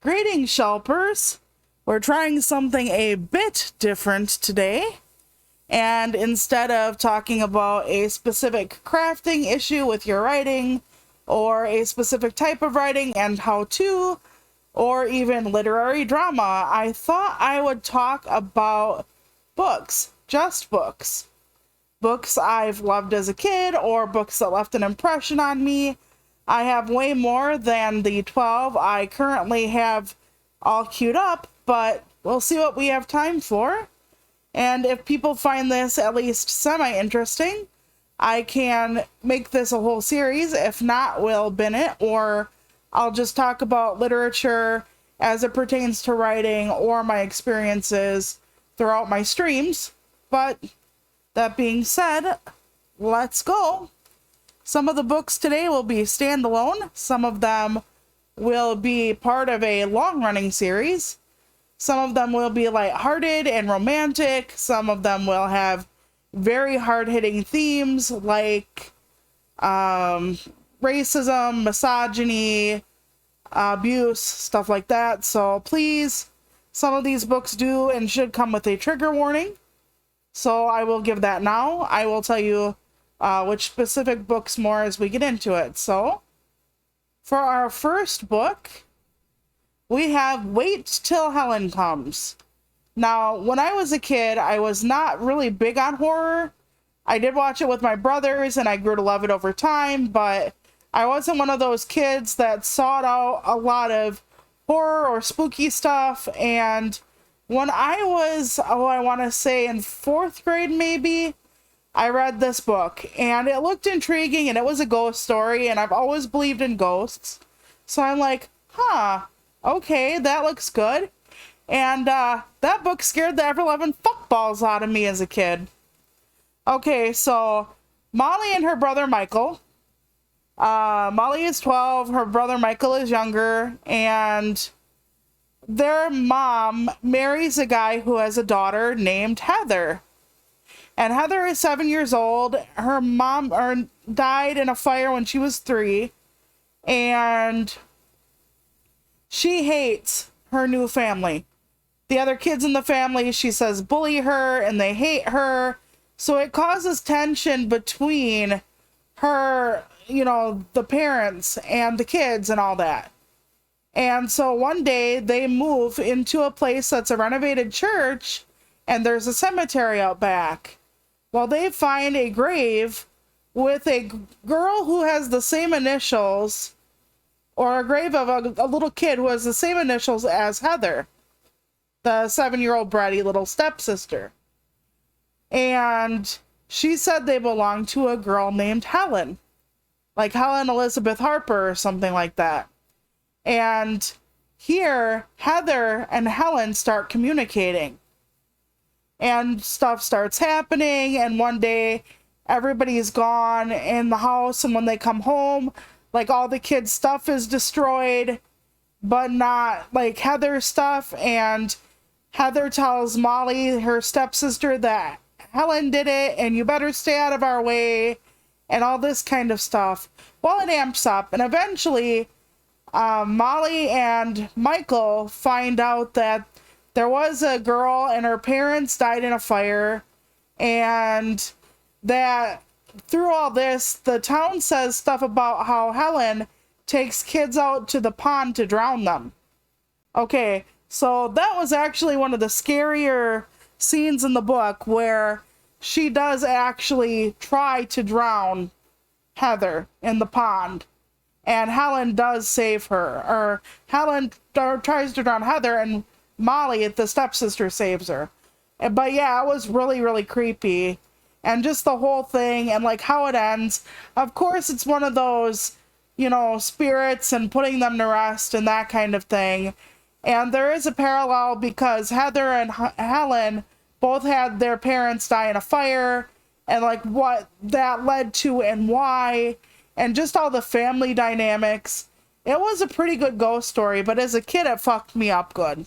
Greetings, Shelpers. We're trying something a bit different today. And instead of talking about a specific crafting issue with your writing, or a specific type of writing and how to, or even literary drama, I thought I would talk about books. Just books. Books I've loved as a kid, or books that left an impression on me. I have way more than the 12 I currently have all queued up, but we'll see what we have time for. And if people find this at least semi-interesting, I can make this a whole series. If not, we'll bin it, or I'll just talk about literature as it pertains to writing or my experiences throughout my streams. But that being said, let's go. Some of the books today will be standalone. Some of them will be part of a long-running series. Some of them will be lighthearted and romantic. Some of them will have very hard-hitting themes like racism, misogyny, abuse, stuff like that. So please, some of these books do and should come with a trigger warning. So I will give that now. I will tell you which specific books more as we get into it. So, for our first book, we have Wait Till Helen Comes. Now, when I was a kid, I was not really big on horror. I did watch it with my brothers, and I grew to love it over time, but I wasn't one of those kids that sought out a lot of horror or spooky stuff. And when I was, I want to say in 4th grade maybe, I read this book, and it looked intriguing, and it was a ghost story, and I've always believed in ghosts. So I'm like, okay, that looks good. And that book scared the ever-loving fuckballs out of me as a kid. Okay, so Molly and her brother Michael. Molly is 12, her brother Michael is younger, and their mom marries a guy who has a daughter named Heather. And Heather is 7 years old. Her mom died in a fire when she was 3. And she hates her new family. The other kids in the family, she says, bully her and they hate her. So it causes tension between her, the parents and the kids and all that. And so one day they move into a place that's a renovated church, and there's a cemetery out back. Well, they find a grave with a girl who has the same initials, or a grave of a little kid who has the same initials as Heather, the 7-year-old bratty little stepsister. And she said they belong to a girl named Helen, like Helen Elizabeth Harper or something like that. And here, Heather and Helen start communicating. And stuff starts happening, and one day everybody's gone in the house, and when they come home, all the kids' stuff is destroyed, but not Heather's stuff. And Heather tells Molly, her stepsister, that Helen did it, and you better stay out of our way, and all this kind of stuff. Well, it amps up, and eventually Molly and Michael find out that there was a girl and her parents died in a fire, and that through all this, the town says stuff about how Helen takes kids out to the pond to drown them. Okay, so that was actually one of the scarier scenes in the book, where she does actually try to drown Heather in the pond, and Helen does save her, or Helen tries to drown Heather, and Molly, the stepsister, saves her. But yeah, it was really, really creepy. And just the whole thing, and how it ends. Of course, it's one of those, spirits and putting them to rest and that kind of thing. And there is a parallel because Heather and Helen both had their parents die in a fire, and what that led to and why, and just all the family dynamics. It was a pretty good ghost story, but as a kid, it fucked me up good.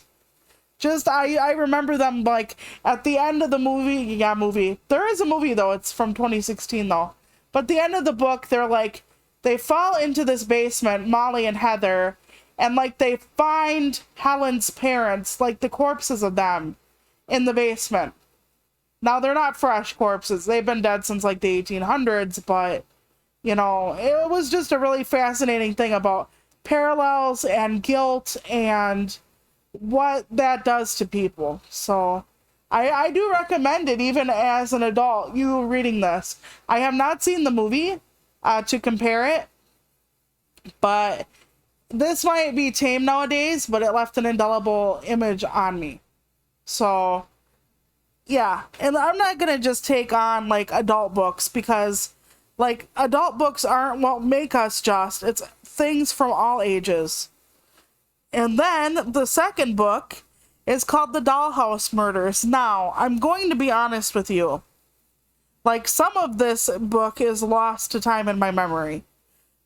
I remember them, at the end of the movie. There is a movie, though. It's from 2016, though. But the end of the book, they fall into this basement, Molly and Heather, And like they find Helen's parents, like the corpses of them, in the basement. Now they're not fresh corpses. They've been dead since like the 1800s, but you know, it was just a really fascinating thing about parallels and guilt and what that does to people. So I do recommend it even as an adult, you reading this. I have not seen the movie to compare it, but this might be tame nowadays, but it left an indelible image on me. So yeah, and I'm not gonna just take on like adult books, because like adult books aren't what make us just, it's things from all ages. And then the second book is called The Dollhouse Murders. Now, I'm going to be honest with you. Like, some of this book is lost to time in my memory.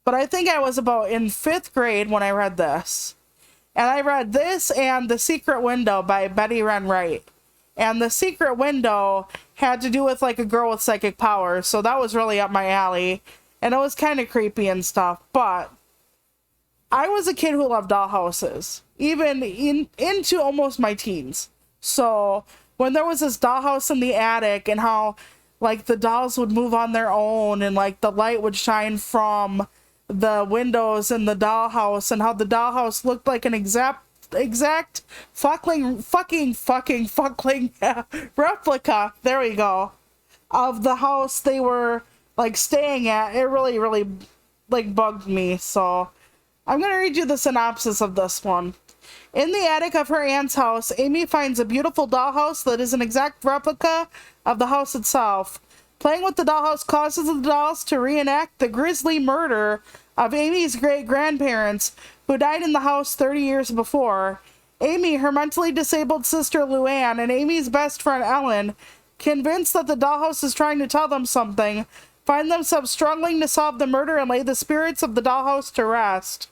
But I think I was about in 5th grade when I read this. And I read this and The Secret Window by Betty Wren Wright. And The Secret Window had to do with like a girl with psychic powers, so that was really up my alley. And it was kind of creepy and stuff, but I was a kid who loved dollhouses, even into almost my teens. So when there was this dollhouse in the attic and how like the dolls would move on their own and like the light would shine from the windows in the dollhouse, and how the dollhouse looked like an exact fucking replica, there we go, of the house they were like staying at. It really like bugged me. So I'm gonna read you the synopsis of this one. In the attic of her aunt's house, Amy finds a beautiful dollhouse that is an exact replica of the house itself. Playing with the dollhouse causes the dolls to reenact the grisly murder of Amy's great-grandparents who died in the house 30 years before. Amy, her mentally disabled sister Luann, and Amy's best friend Ellen, convinced that the dollhouse is trying to tell them something, find themselves struggling to solve the murder and lay the spirits of the dollhouse to rest.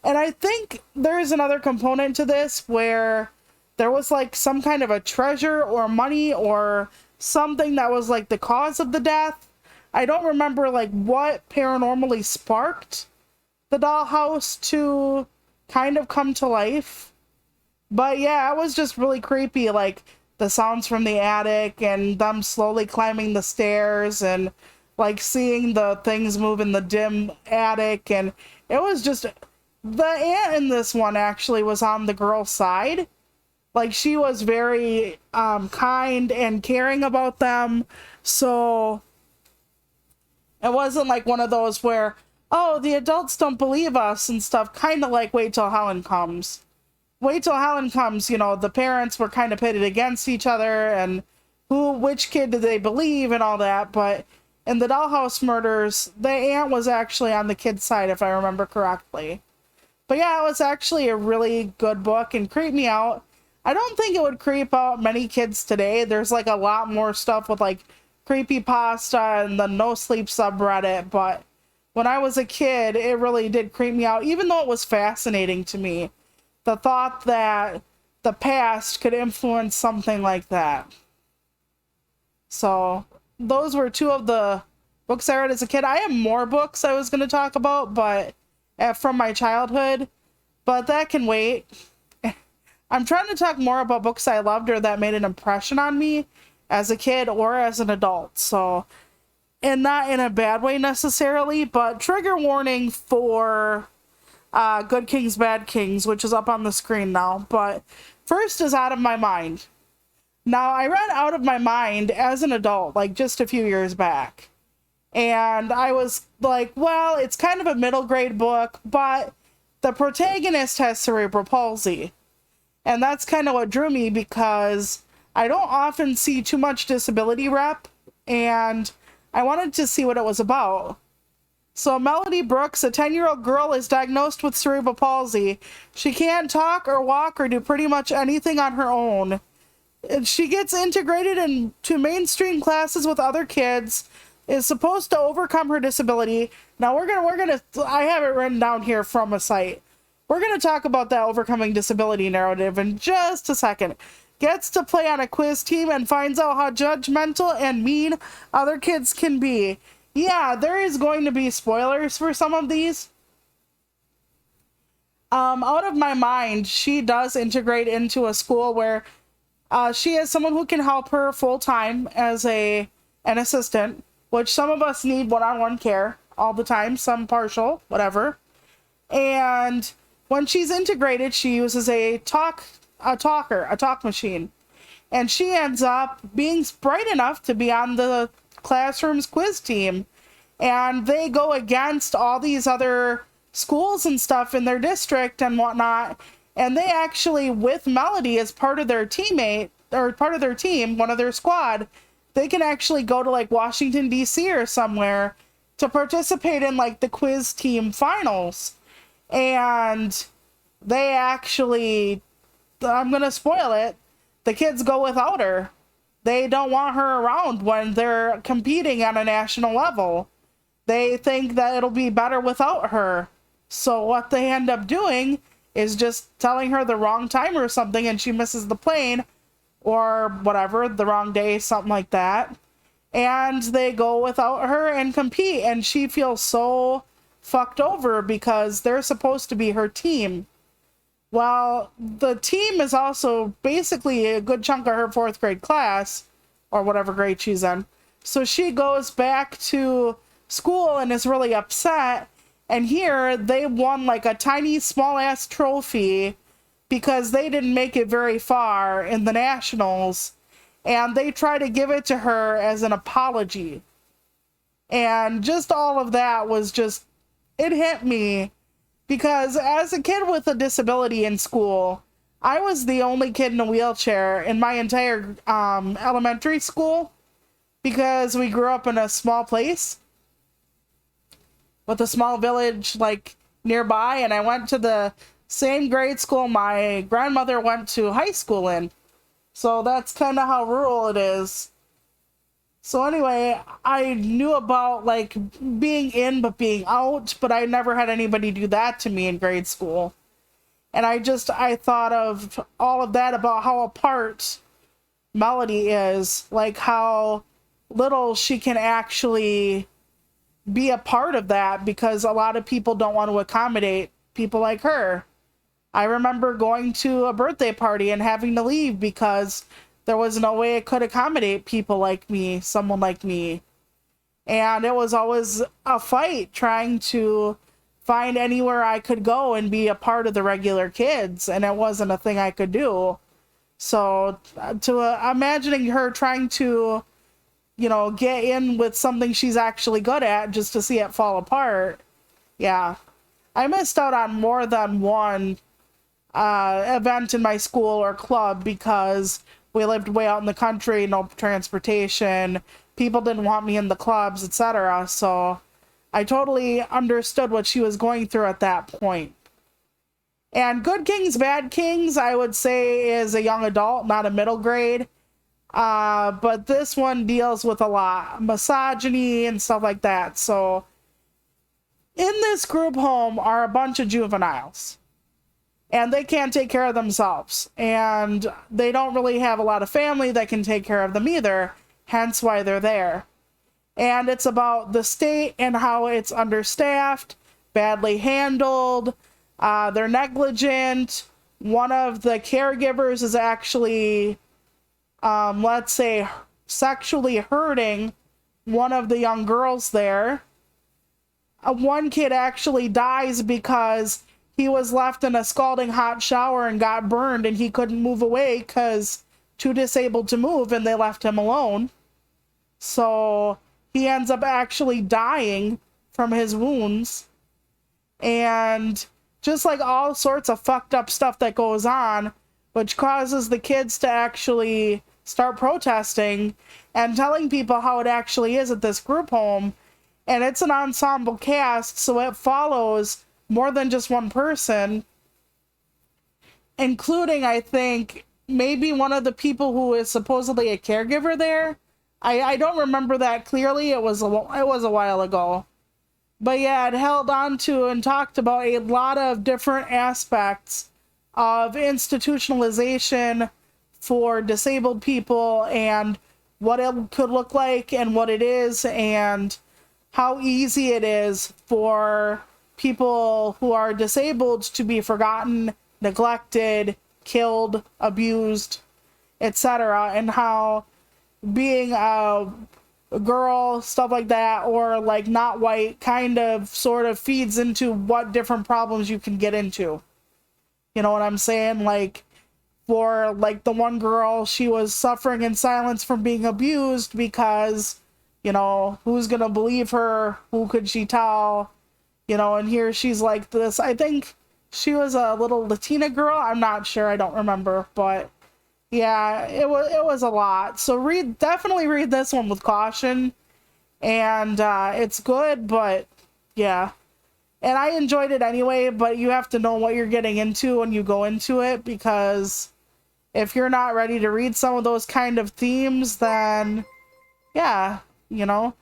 And I think there is another component to this where there was like some kind of a treasure or money or something that was like the cause of the death. I don't remember like what paranormally sparked the dollhouse to kind of come to life. But yeah, it was just really creepy, like the sounds from the attic and them slowly climbing the stairs and like seeing the things move in the dim attic. And it was just, the aunt in this one actually was on the girl's side. Like she was very kind and caring about them. So it wasn't like one of those where, oh, the adults don't believe us and stuff. Kind of like Wait Till Helen Comes. Wait Till Helen Comes, you know, the parents were kind of pitted against each other and which kid did they believe and all that. But in the Dollhouse Murders, the aunt was actually on the kid's side, if I remember correctly. But yeah, it was actually a really good book and creeped me out. I don't think it would creep out many kids today. There's like a lot more stuff with like creepypasta and the no sleep subreddit, but when I was a kid, it really did creep me out, even though it was fascinating to me. The thought that the past could influence something like that. So those were two of the books I read as a kid. I have more books I was going to talk about, but from my childhood, but that can wait. I'm trying to talk more about books I loved or that made an impression on me as a kid or as an adult. So, and not in a bad way necessarily, but trigger warning for Good Kings, Bad Kings, which is up on the screen now. But first is Out of My Mind. Now, I read Out of My Mind as an adult, like just a few years back. And I was like, well, it's kind of a middle grade book, but the protagonist has cerebral palsy. And that's kind of what drew me, because I don't often see too much disability rep, and I wanted to see what it was about. So Melody Brooks, a 10-year-old girl, is diagnosed with cerebral palsy. She can't talk or walk or do pretty much anything on her own. She gets integrated into mainstream classes with other kids, is supposed to overcome her disability. Now we're gonna I have it written down here from a site. We're gonna talk about that overcoming disability narrative in just a second. Gets to play on a quiz team and finds out how judgmental and mean other kids can be. Yeah, there is going to be spoilers for some of these. Out of my mind, she does integrate into a school where she has someone who can help her full time as an assistant, which some of us need one-on-one care all the time, some partial, whatever. And when she's integrated, she uses a talk machine. And she ends up being bright enough to be on the classroom's quiz team. And they go against all these other schools and stuff in their district and whatnot. And they actually, with Melody as part of their teammate, or part of their team, one of their squad, they can actually go to like Washington, D.C. or somewhere to participate in like the quiz team finals. And they actually, I'm going to spoil it, the kids go without her. They don't want her around when they're competing on a national level. They think that it'll be better without her. So what they end up doing is just telling her the wrong time or something, and she misses the plane or whatever, the wrong day, something like that. And they go without her and compete, and she feels so fucked over because they're supposed to be her team. Well, the team is also basically a good chunk of her 4th grade class, or whatever grade she's in. So she goes back to school and is really upset. And here they won like a tiny small ass trophy because they didn't make it very far in the nationals. And they try to give it to her as an apology. And just all of that was just, it hit me. Because as a kid with a disability in school, I was the only kid in a wheelchair in my entire elementary school because we grew up in a small place with a small village like nearby, and I went to the same grade school my grandmother went to high school in. So that's kind of how rural it is. So anyway, I knew about like being in but being out, but I never had anybody do that to me in grade school. And I thought of all of that about how apart Melody is, like how little she can actually be a part of that because a lot of people don't want to accommodate people like her. I remember going to a birthday party and having to leave because there was no way it could accommodate people like me, someone like me. And it was always a fight trying to find anywhere I could go and be a part of the regular kids. And it wasn't a thing I could do. So imagining her trying to, get in with something she's actually good at just to see it fall apart. Yeah. I missed out on more than one event in my school or club because we lived way out in the country, no transportation, people didn't want me in the clubs, etc. So I totally understood what she was going through at that point. And Good Kings, Bad Kings, I would say is a young adult, not a middle grade. But this one deals with a lot, misogyny and stuff like that. So in this group home are a bunch of juveniles. And they can't take care of themselves. And they don't really have a lot of family that can take care of them either. Hence why they're there. And it's about the state and how it's understaffed, badly handled. They're negligent. One of the caregivers is actually, let's say, sexually hurting one of the young girls there. One kid actually dies because he was left in a scalding hot shower and got burned and he couldn't move away because too disabled to move and they left him alone. So he ends up actually dying from his wounds. And just like all sorts of fucked up stuff that goes on, which causes the kids to actually start protesting and telling people how it actually is at this group home. And it's an ensemble cast, so it follows more than just one person, including, I think, maybe one of the people who is supposedly a caregiver there. I don't remember that clearly. It was a while ago. But yeah, it held on to and talked about a lot of different aspects of institutionalization for disabled people and what it could look like and what it is and how easy it is for people who are disabled to be forgotten, neglected, killed, abused, etc., and how being a girl, stuff like that, or like not white, kind of sort of feeds into what different problems you can get into. You know what I'm saying? Like, for like the one girl, she was suffering in silence from being abused because, you know, who's gonna believe her? Who could she tell? You know, and here she's like this. I think she was a little Latina girl. I'm not sure. I don't remember, but yeah, it was a lot. So definitely read this one with caution, and it's good, but yeah. And I enjoyed it anyway, but you have to know what you're getting into when you go into it, because if you're not ready to read some of those kind of themes, then yeah, you know.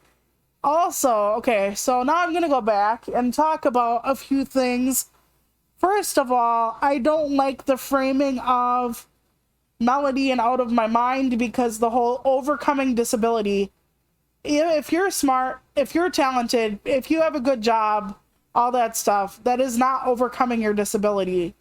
Also, okay, so now I'm going to go back and talk about a few things. First of all, I don't like the framing of Melody and Out of My Mind, because the whole overcoming disability, if you're smart, if you're talented, if you have a good job, all that stuff, that is not overcoming your disability.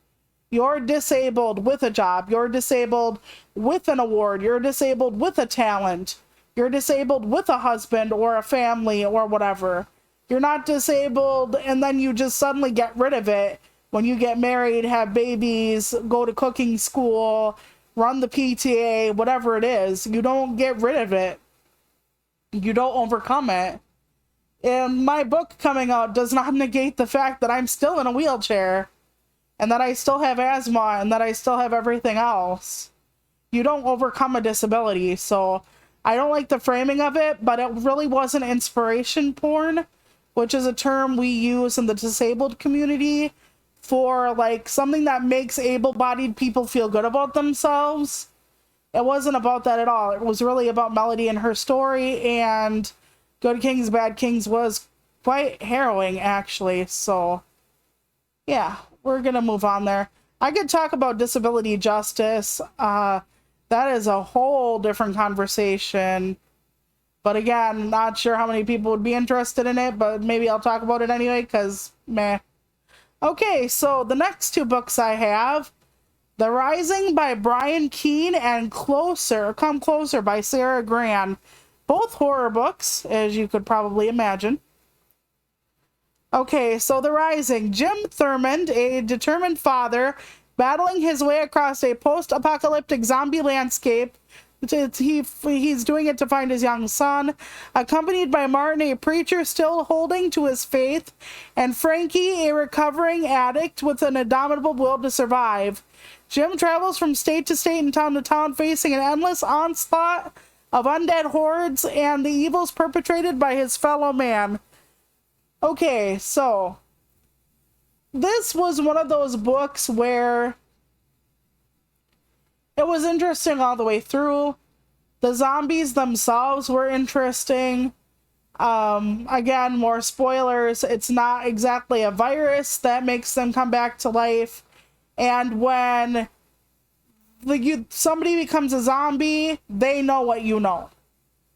You're disabled with a job. You're disabled with an award. You're disabled with a talent. You're disabled with a husband or a family or whatever. You're not disabled and then you just suddenly get rid of it when you get married, have babies, go to cooking school, run the PTA, whatever it is. You don't get rid of it. You don't overcome it. And my book coming out does not negate the fact that I'm still in a wheelchair, and that I still have asthma, and that I still have everything else. You don't overcome a disability, so I don't like the framing of it, but it really wasn't inspiration porn, which is a term we use in the disabled community for like something that makes able-bodied people feel good about themselves. It wasn't about that at all. It was really about Melody and her story, and Good Kings, Bad Kings was quite harrowing, actually. So, yeah, we're going to move on there. I could talk about disability justice. That is a whole different conversation. But again, not sure how many people would be interested in it, but maybe I'll talk about it anyway, because meh. Okay, so the next two books I have, The Rising by Brian Keene and Come Closer by Sarah Gran. Both horror books, as you could probably imagine. Okay, so The Rising. Jim Thurmond, a determined father, battling his way across a post-apocalyptic zombie landscape. He's doing it to find his young son, accompanied by Martin, a preacher still holding to his faith, and Frankie, a recovering addict with an indomitable will to survive. Jim travels from state to state and town to town, facing an endless onslaught of undead hordes and the evils perpetrated by his fellow man. Okay, so this was one of those books where it was interesting all the way through. The zombies themselves were interesting. Again, more spoilers. It's not exactly a virus that makes them come back to life. And when somebody becomes a zombie, they know what you know.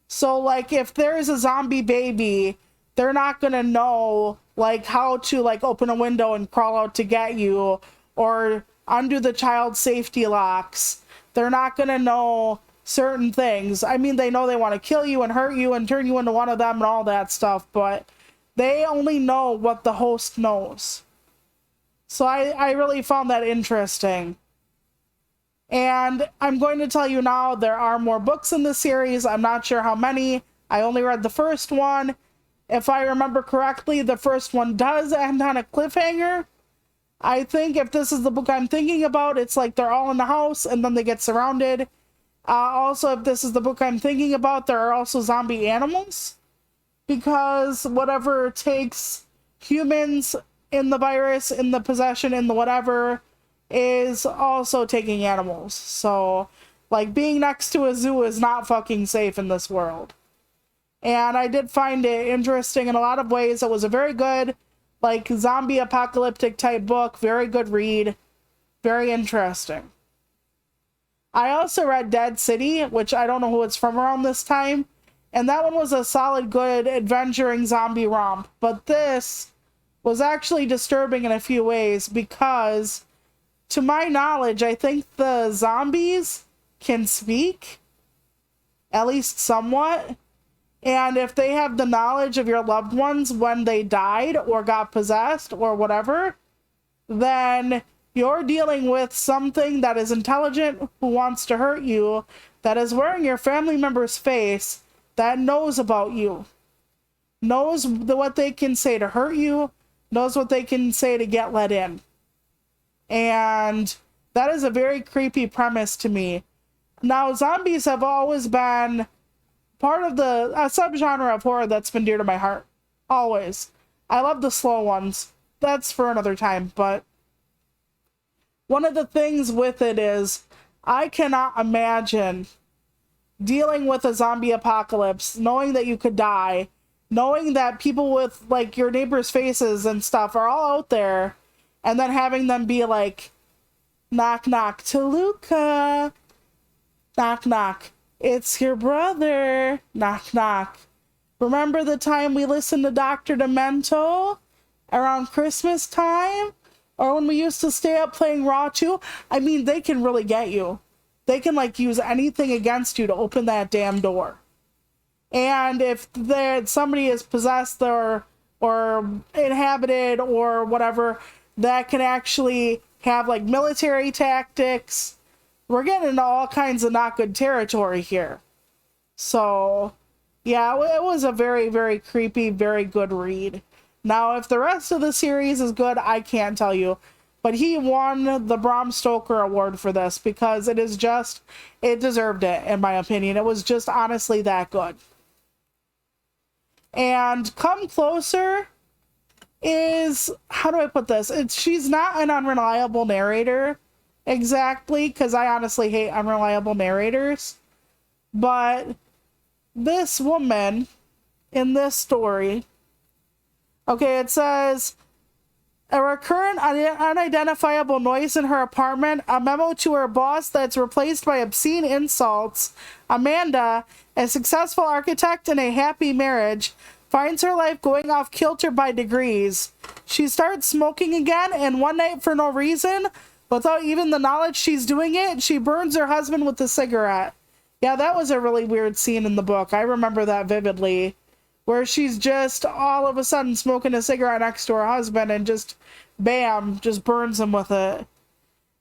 So, like, if there's a zombie baby, they're not going to know, like, how to, like, open a window and crawl out to get you, or undo the child safety locks. They're not going to know certain things. I mean, they know they want to kill you and hurt you and turn you into one of them and all that stuff, but they only know what the host knows. So I really found that interesting. And I'm going to tell you now, there are more books in the series. I'm not sure how many. I only read the first one. If I remember correctly, the first one does end on a cliffhanger. I think if this is the book I'm thinking about, it's like they're all in the house and then they get surrounded. Also, if this is the book I'm thinking about, there are also zombie animals. Because whatever takes humans in the virus, in the possession, in the whatever, is also taking animals. So, like, being next to a zoo is not fucking safe in this world. And I did find it interesting in a lot of ways. It was a very good, like, zombie apocalyptic type book. Very good read. Very interesting. I also read Dead City, which I don't know who it's from around this time. And that one was a solid, good, adventuring zombie romp. But this was actually disturbing in a few ways because, to my knowledge, I think the zombies can speak, at least somewhat. And if they have the knowledge of your loved ones when they died or got possessed or whatever, then you're dealing with something that is intelligent, who wants to hurt you, that is wearing your family member's face, that knows about you, knows what they can say to hurt you, knows what they can say to get let in. And that is a very creepy premise to me. Now, zombies have always been part of the subgenre of horror that's been dear to my heart. Always. I love the slow ones. That's for another time, but one of the things with it is I cannot imagine dealing with a zombie apocalypse, knowing that you could die, knowing that people with, like, your neighbors' faces and stuff are all out there, and then having them be like, knock, knock, Toluca. Knock, knock. It's your brother. Knock, knock. Remember the time we listened to Dr. Demento around Christmas time? Or when we used to stay up playing Raw 2? I mean, they can really get you. They can, like, use anything against you to open that damn door. And if somebody is possessed or inhabited or whatever, that can actually have, like, military tactics. We're getting into all kinds of not good territory here. So, yeah, it was a very, very creepy, very good read. Now, if the rest of the series is good, I can't tell you. But he won the Bram Stoker Award for this because it deserved it, in my opinion. It was just honestly that good. And Come Closer is, how do I put this? She's not an unreliable narrator, exactly, because I honestly hate unreliable narrators. But this woman in this story, okay, it says, a recurrent unidentifiable noise in her apartment, a memo to her boss that's replaced by obscene insults. Amanda, a successful architect in a happy marriage, finds her life going off kilter by degrees. She starts smoking again, and one night, for no reason, without even the knowledge she's doing it, she burns her husband with a cigarette. Yeah, that was a really weird scene in the book. I remember that vividly, where she's just all of a sudden smoking a cigarette next to her husband and just, bam, just burns him with it.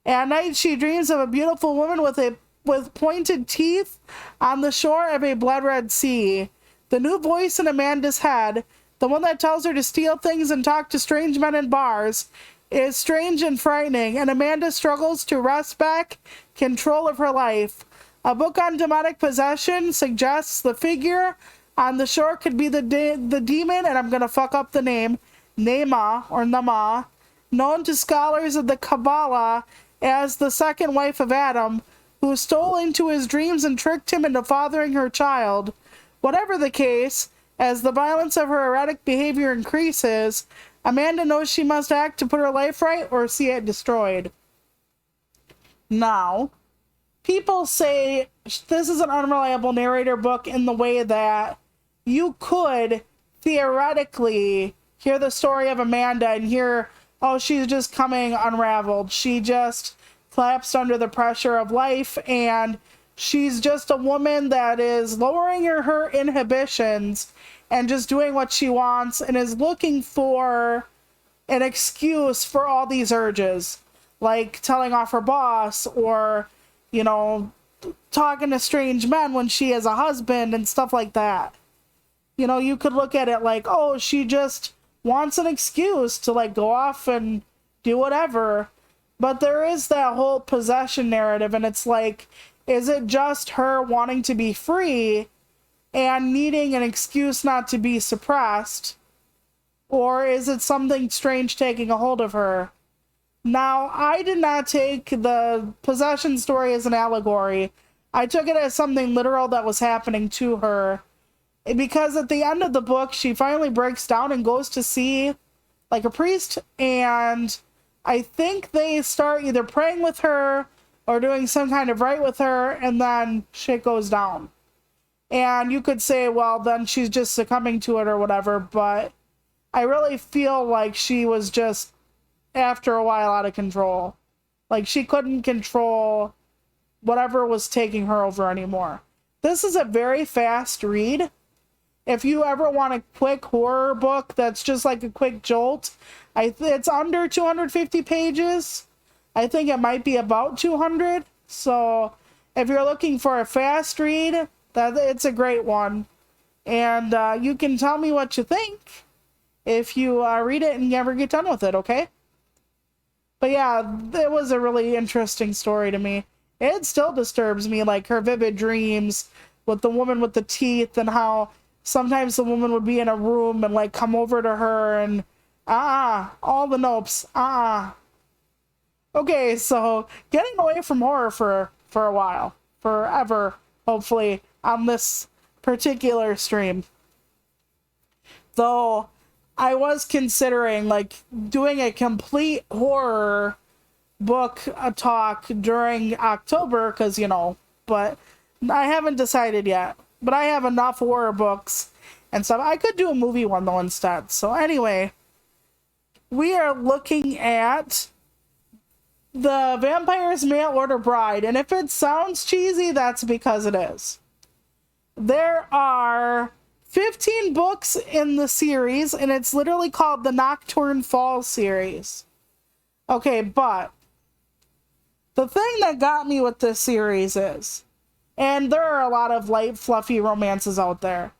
At night, she dreams of a beautiful woman with pointed teeth on the shore of a blood-red sea. The new voice in Amanda's head, the one that tells her to steal things and talk to strange men in bars, is strange and frightening, and Amanda struggles to wrest back control of her life. A book on demonic possession suggests the figure on the shore could be the demon, and I'm going to fuck up the name, Nema, or Nama, known to scholars of the Kabbalah as the second wife of Adam, who stole into his dreams and tricked him into fathering her child. Whatever the case, as the violence of her erratic behavior increases, Amanda knows she must act to put her life right or see it destroyed. Now, people say this is an unreliable narrator book in the way that you could theoretically hear the story of Amanda and hear, oh, she's just coming unraveled. She just collapsed under the pressure of life, and she's just a woman that is lowering her inhibitions and just doing what she wants and is looking for an excuse for all these urges, like telling off her boss or, you know, talking to strange men when she has a husband and stuff like that. You know, you could look at it like, oh, she just wants an excuse to, like, go off and do whatever. But there is that whole possession narrative, and it's like, is it just her wanting to be free and needing an excuse not to be suppressed? Or is it something strange taking a hold of her? Now, I did not take the possession story as an allegory. I took it as something literal that was happening to her. Because at the end of the book, she finally breaks down and goes to see, like, a priest. And I think they start either praying with her or doing some kind of rite with her. And then shit goes down. And you could say, well, then she's just succumbing to it or whatever. But I really feel like she was just, after a while, out of control. Like, she couldn't control whatever was taking her over anymore. This is a very fast read. If you ever want a quick horror book that's just like a quick jolt, it's under 250 pages. I think it might be about 200. So if you're looking for a fast read, it's a great one. And you can tell me what you think if you read it and never get done with it, okay? But yeah, it was a really interesting story to me. It still disturbs me, like her vivid dreams with the woman with the teeth, and how sometimes the woman would be in a room and like come over to her and all the nopes. Okay, so getting away from horror for a while, forever, hopefully, on this particular stream. Though I was considering like doing a complete horror book talk during October, because but I haven't decided yet. But I have enough horror books and stuff. I could do a movie one though instead. So anyway, we are looking at The Vampire's Mail Order Bride, and if it sounds cheesy, that's because it is. There are 15 books in the series, and it's literally called the Nocturne Falls series. Okay, but the thing that got me with this series is, and there are a lot of light, fluffy romances out there,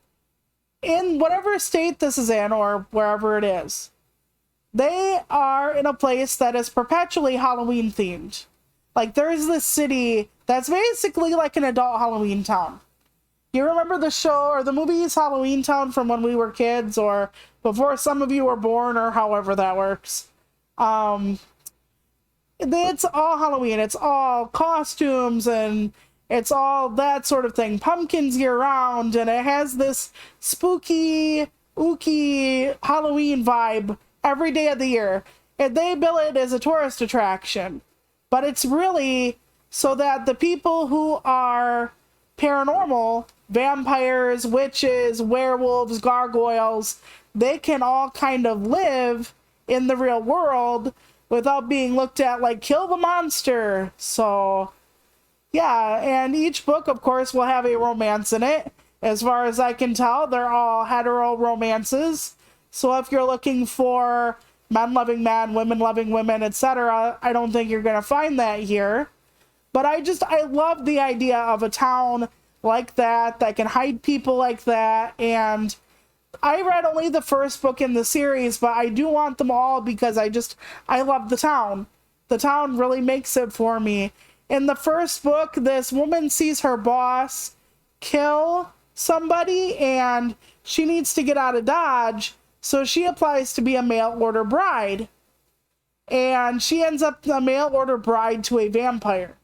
in whatever state this is in, or wherever it is, they are in a place that is perpetually Halloween themed. Like, there's this city that's basically like an adult Halloween town. You remember the show or the movies Halloween Town from when we were kids, or before some of you were born, or however that works? It's all Halloween. It's all costumes, and it's all that sort of thing. Pumpkins year round, and it has this spooky, ooky Halloween vibe every day of the year. And they bill it as a tourist attraction. But it's really so that the people who are paranormal, vampires, witches, werewolves, gargoyles, they can all kind of live in the real world without being looked at like, kill the monster. So yeah, and each book, of course, will have a romance in it. As far as I can tell, they're all hetero romances. So if you're looking for men loving men, women loving women, etc., I don't think you're going to find that here. But I love the idea of a town like that can hide people like that. And I read only the first book in the series, but I do want them all because I love the town. The town really makes it for me. In the first book, this woman sees her boss kill somebody and she needs to get out of Dodge, so she applies to be a mail order bride. And she ends up a mail order bride to a vampire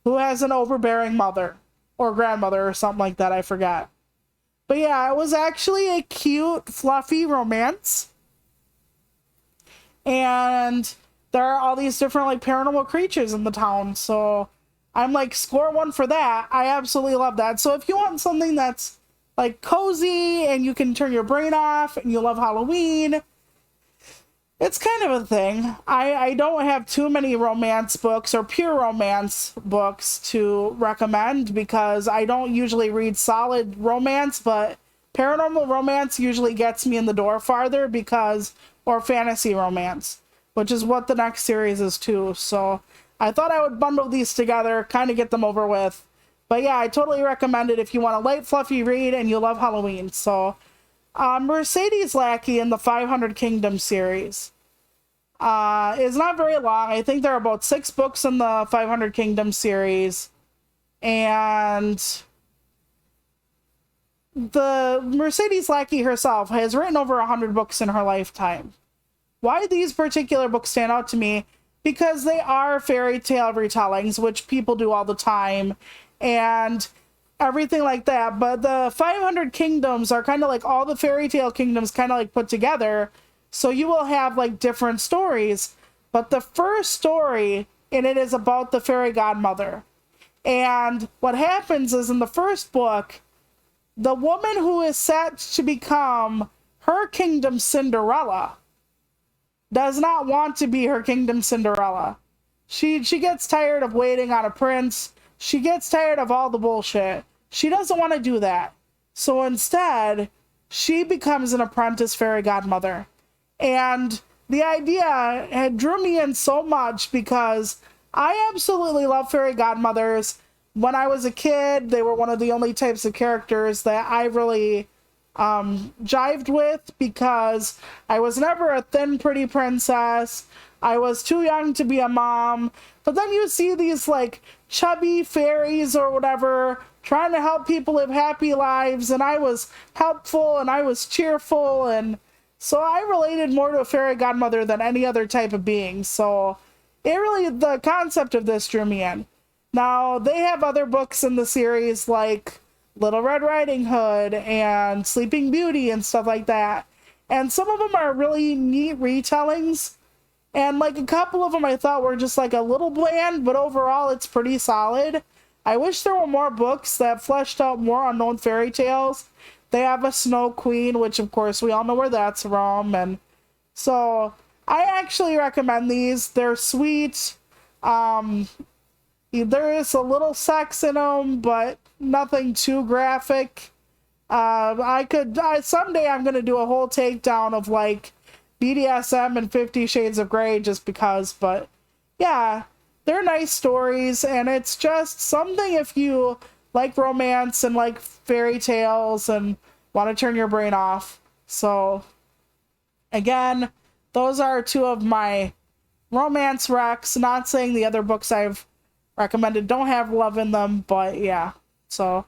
who has an overbearing mother or grandmother or something like that, I forgot. But yeah, it was actually a cute, fluffy romance. And there are all these different like paranormal creatures in the town, so I'm like, score one for that. I absolutely love that. So if you want something that's like cozy and you can turn your brain off and you love Halloween, it's kind of a thing. I don't have too many romance books or pure romance books to recommend because I don't usually read solid romance, but paranormal romance usually gets me in the door farther or fantasy romance, which is what the next series is too. So I thought I would bundle these together, kind of get them over with. But yeah, I totally recommend it if you want a light, fluffy read and you love Halloween. So Mercedes Lackey in the 500 Kingdoms series is not very long. I think there are about 6 books in the 500 Kingdoms series. And the Mercedes Lackey herself has written over 100 books in her lifetime. Why these particular books stand out to me? Because they are fairy tale retellings, which people do all the time, and everything like that. But the 500 Kingdoms are kind of like all the fairy tale kingdoms kind of like put together. So you will have like different stories. But the first story in it is about the fairy godmother. And what happens is in the first book, the woman who is set to become her kingdom Cinderella does not want to be her kingdom Cinderella. She gets tired of waiting on a prince. She gets tired of all the bullshit. She doesn't want to do that. So instead, she becomes an apprentice fairy godmother. And the idea had drew me in so much because I absolutely love fairy godmothers. When I was a kid, they were one of the only types of characters that I really jived with because I was never a thin, pretty princess. I was too young to be a mom. But then you see these like chubby fairies or whatever trying to help people live happy lives, and I was helpful and I was cheerful, and so I related more to a fairy godmother than any other type of being. So the concept of this drew me in. Now, they have other books in the series like Little Red Riding Hood and Sleeping Beauty and stuff like that. And some of them are really neat retellings. And like a couple of them I thought were just like a little bland, but overall it's pretty solid. I wish there were more books that fleshed out more unknown fairy tales. They have a Snow Queen, which of course we all know where that's from. And so I actually recommend these. They're sweet. There is a little sex in them, but nothing too graphic. Someday I'm going to do a whole takedown of like BDSM and 50 Shades of Grey just because, but yeah, they're nice stories, and it's just something if you like romance and like fairy tales and want to turn your brain off. So again, those are two of my romance recs. Not saying the other books I've recommended don't have love in them, but yeah. So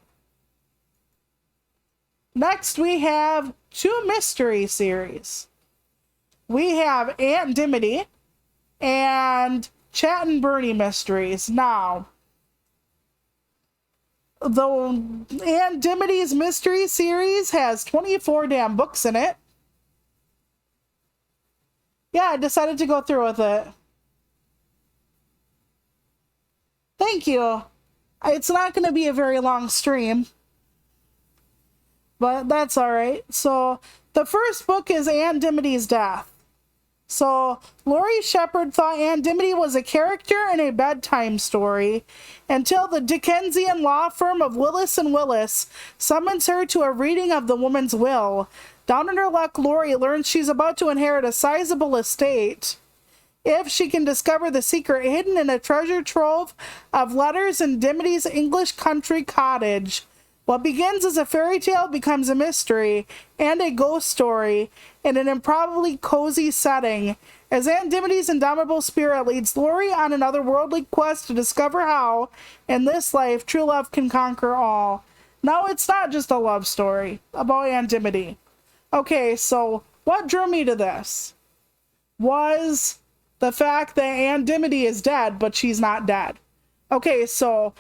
next we have two mystery series. We have Aunt Dimity and Chat and Bernie Mysteries. Now, the Aunt Dimity's mystery series has 24 damn books in it. Yeah, I decided to go through with it. Thank you. It's not going to be a very long stream, but that's all right. So the first book is Aunt Dimity's Death. So Laurie Shepard thought Aunt Dimity was a character in a bedtime story until the Dickensian law firm of Willis and Willis summons her to a reading of the woman's will. Down in her luck, Laurie learns she's about to inherit a sizable estate if she can discover the secret hidden in a treasure trove of letters in Dimity's English country cottage. What begins as a fairy tale becomes a mystery and a ghost story in an improbably cozy setting, as Aunt Dimity's indomitable spirit leads Laurie on an otherworldly quest to discover how, in this life, true love can conquer all. Now, it's not just a love story about Aunt Dimity. Okay, so what drew me to this was the fact that Aunt Dimity is dead, but she's not dead. Okay, so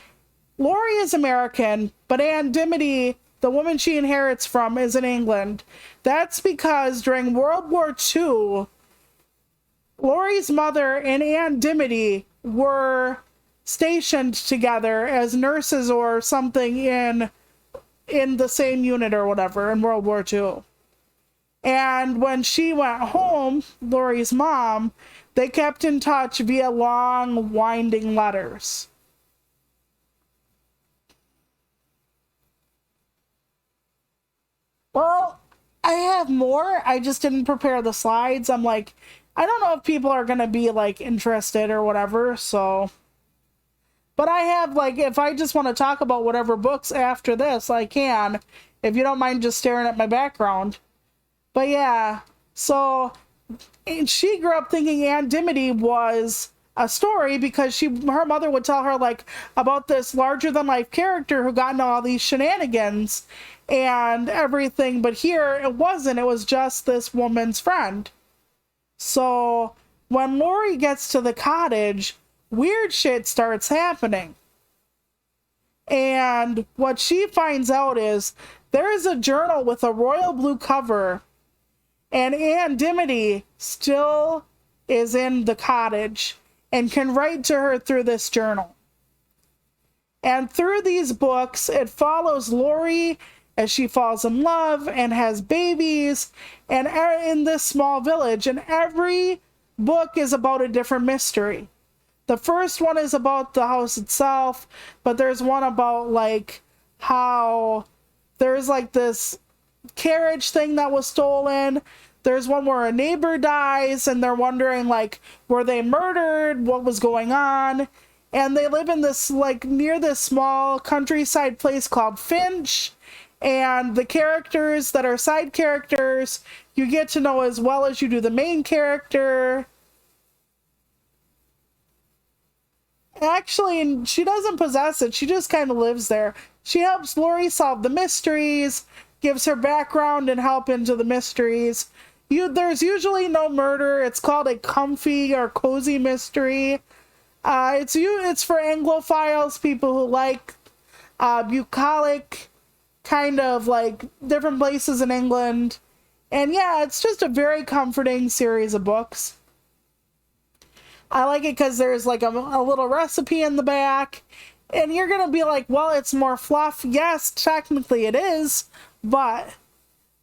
Laurie is American, but Aunt Dimity, the woman she inherits from, is in England. That's because during World War II, Laurie's mother and Aunt Dimity were stationed together as nurses or something in the same unit or whatever in World War II. And when she went home, Laurie's mom, they kept in touch via long, winding letters. Well, I have more. I just didn't prepare the slides. I'm like, I don't know if people are going to be like interested or whatever. So, but I have like, if I just want to talk about whatever books after this, I can, if you don't mind just staring at my background. But yeah, so she grew up thinking Aunt Dimity was a story because her mother would tell her like about this larger than life character who got into all these shenanigans and everything, but here it wasn't. It was just this woman's friend. So when Laurie gets to the cottage, weird shit starts happening. And what she finds out is there is a journal with a royal blue cover, and Aunt Dimity still is in the cottage and can write to her through this journal. And through these books, it follows Laurie as she falls in love and has babies and in this small village. And every book is about a different mystery. The first one is about the house itself, but there's one about like how there's like this carriage thing that was stolen. There's one where a neighbor dies and they're wondering like, were they murdered? What was going on? And they live in this like near this small countryside place called Finch. And the characters that are side characters, you get to know as well as you do the main character. Actually, she doesn't possess it. She just kind of lives there. She helps Lori solve the mysteries, gives her background and help into the mysteries. There's usually no murder. It's called a comfy or cozy mystery. It's for Anglophiles, people who like bucolic, kind of like different places in England. And yeah, it's just a very comforting series of books. I like it because there's like a little recipe in the back. And you're going to be like, well, it's more fluff. Yes, technically it is. But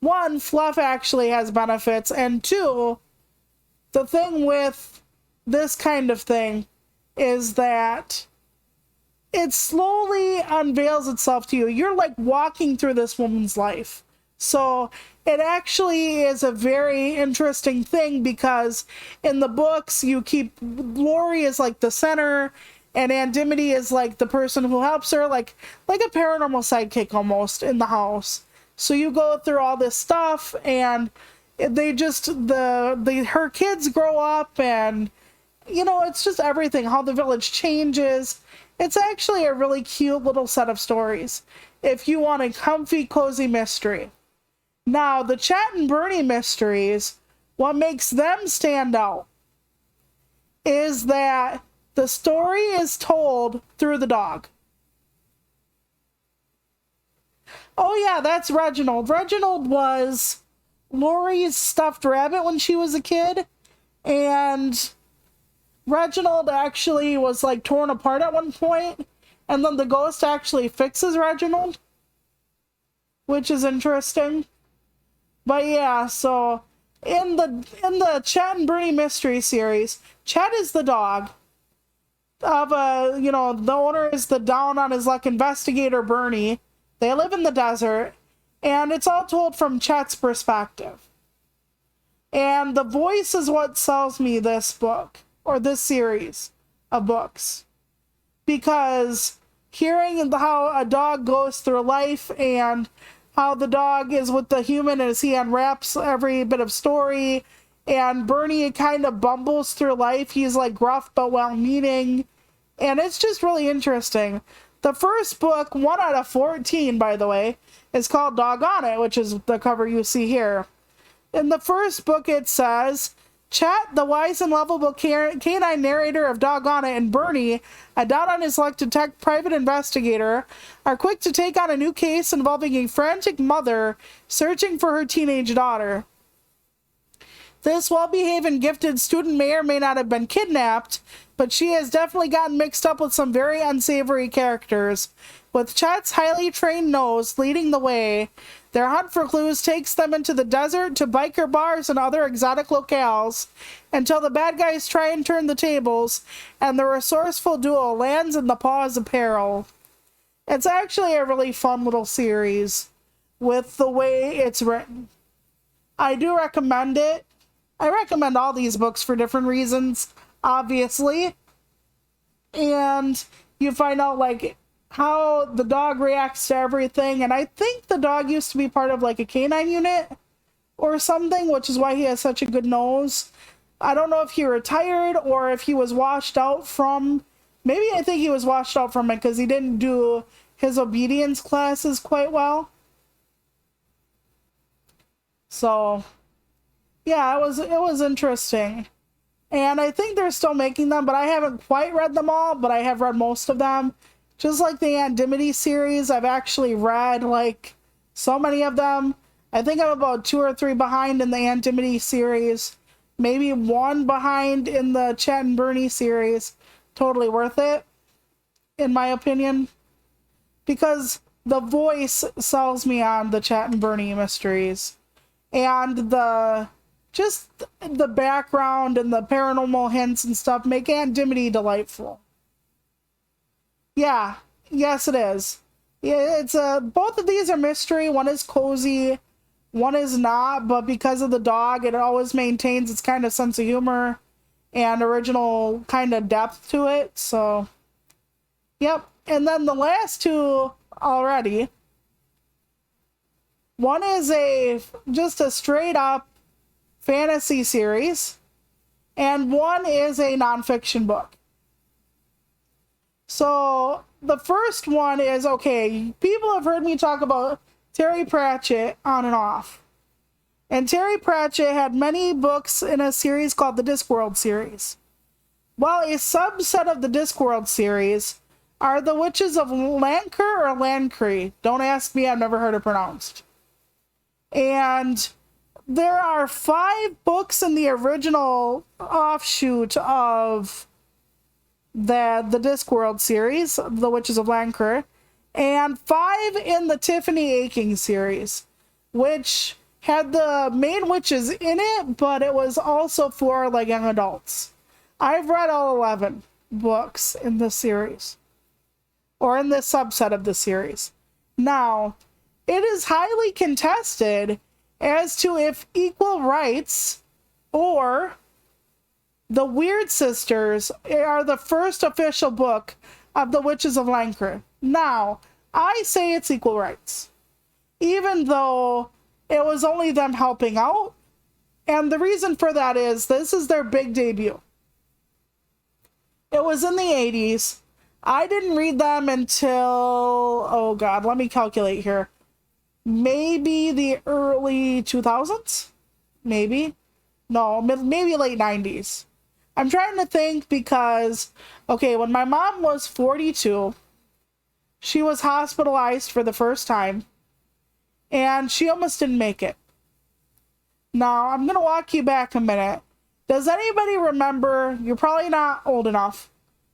one, fluff actually has benefits. And two, the thing with this kind of thing is that it slowly unveils itself to you. You're like walking through this woman's life. So it actually is a very interesting thing because in the books you keep Lori is like the center and Aunt Dimity is like the person who helps her, like a paranormal sidekick almost in the house. So you go through all this stuff and they just her kids grow up and you know, it's just everything, how the village changes. It's actually a really cute little set of stories if you want a comfy, cozy mystery. Now, the Chet and Bernie mysteries, what makes them stand out is that the story is told through the dog. Oh yeah, that's Reginald. Reginald was Lori's stuffed rabbit when she was a kid, and Reginald actually was like torn apart at one point, and then the ghost actually fixes Reginald, which is interesting. But yeah, so in the Chet and Bernie mystery series, Chet is the dog of the owner is the down on his luck investigator Bernie. They live in the desert, and it's all told from Chet's perspective. And the voice is what sells me this book, or this series of books. Because hearing how a dog goes through life and how the dog is with the human as he unwraps every bit of story, and Bernie kind of bumbles through life. He's like gruff but well-meaning, and it's just really interesting. The first book, 1 out of 14, by the way, is called Doggone It, which is the cover you see here. In the first book, it says, Chet, the wise and lovable canine narrator of Doggone It, and Bernie, a down on his luck private investigator, are quick to take on a new case involving a frantic mother searching for her teenage daughter. This well-behaved and gifted student may or may not have been kidnapped, but she has definitely gotten mixed up with some very unsavory characters. With Chet's highly trained nose leading the way, their hunt for clues takes them into the desert to biker bars and other exotic locales until the bad guys try and turn the tables and the resourceful duo lands in the paws of peril. It's actually a really fun little series with the way it's written. I do recommend it. I recommend all these books for different reasons, obviously. And you find out like how the dog reacts to everything, and I think the dog used to be part of like a canine unit or something, which is why he has such a good nose. I don't know if he retired or if he was washed out from, maybe I think he was washed out from it because he didn't do his obedience classes quite well. So yeah, it was interesting. And I think they're still making them, but I haven't quite read them all, but I have read most of them. Just like the Aunt Dimity series, I've actually read like so many of them. I think I'm about 2 or 3 behind in the Aunt Dimity series. Maybe 1 behind in the Chet and Bernie series. Totally worth it, in my opinion. Because the voice sells me on the Chet and Bernie mysteries. And just the background and the paranormal hints and stuff make Aunt Dimity delightful. Yeah, yes it is. Yeah, it's both of these are mystery. One is cozy, one is not, but because of the dog, it always maintains its kind of sense of humor and original kind of depth to it. So, yep. And then the last two already. One is just a straight up fantasy series, and one is a nonfiction book. So the first one is, okay, people have heard me talk about Terry Pratchett on and off. And Terry Pratchett had many books in a series called the Discworld series. Well, a subset of the Discworld series are the Witches of Lancre or Lancre. Don't ask me, I've never heard it pronounced. And there are 5 books in the original offshoot of the Discworld series, The Witches of Lancre, and 5 in the Tiffany Aching series, which had the main witches in it, but it was also for like young adults. I've read all 11 books in this series, or in this subset of the series. Now, it is highly contested as to if Equal Rights or The Weird Sisters are the first official book of the Witches of Lancre. Now, I say it's Equal Rights, even though it was only them helping out. And the reason for that is this is their big debut. It was in the 80s. I didn't read them until, oh God, let me calculate here. Maybe the early 2000s? Maybe. No, maybe late 90s. I'm trying to think because, okay, when my mom was 42, she was hospitalized for the first time, and she almost didn't make it. Now, I'm going to walk you back a minute. Does anybody remember, you're probably not old enough,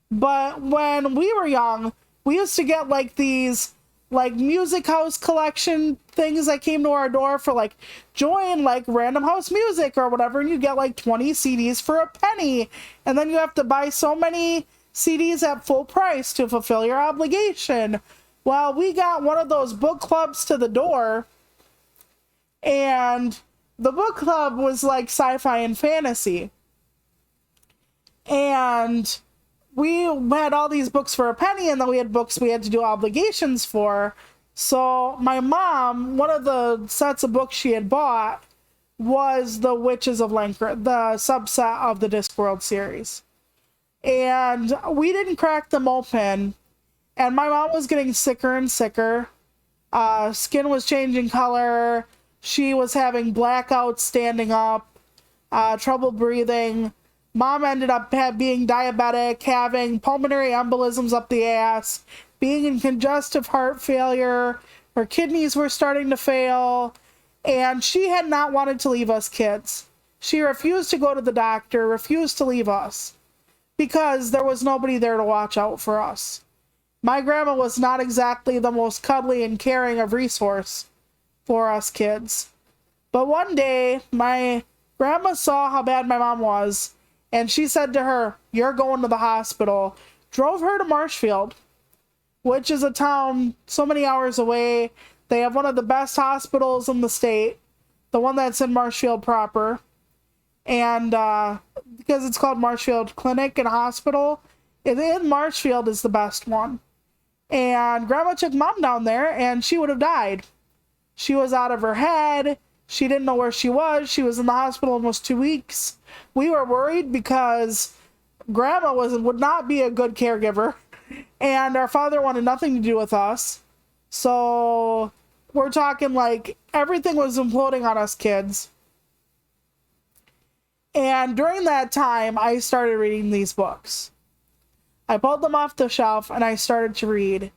but when we were young, we used to get like these like music house collection things that came to our door for like join like Random House Music or whatever, and you get like 20 CDs for a penny, and then you have to buy so many CDs at full price to fulfill your obligation. Well, we got one of those book clubs to the door, and the book club was like sci-fi and fantasy, and we had all these books for a penny, and then we had books we had to do obligations for. So my mom, one of the sets of books she had bought was the Witches of Lancre, the subset of the Discworld series. And we didn't crack them open, and my mom was getting sicker and sicker. Skin was changing color. She was having blackouts standing up, trouble breathing. Mom ended up being diabetic, having pulmonary embolisms up the ass, being in congestive heart failure. Her kidneys were starting to fail, and she had not wanted to leave us kids. She refused to go to the doctor, refused to leave us, because there was nobody there to watch out for us. My grandma was not exactly the most cuddly and caring of resource for us kids. But one day, my grandma saw how bad my mom was, and she said to her, "You're going to the hospital." Drove her to Marshfield, which is a town so many hours away. They have one of the best hospitals in the state, the one that's in Marshfield proper. And because it's called Marshfield Clinic and Hospital, in Marshfield is the best one. And Grandma took Mom down there, and she would have died. She was out of her head. She didn't know where she was. She was in the hospital almost 2 weeks. We were worried because Grandma would not be a good caregiver, and our father wanted nothing to do with us. So we're talking like everything was imploding on us kids. And during that time, I started reading these books. I pulled them off the shelf and I started to read.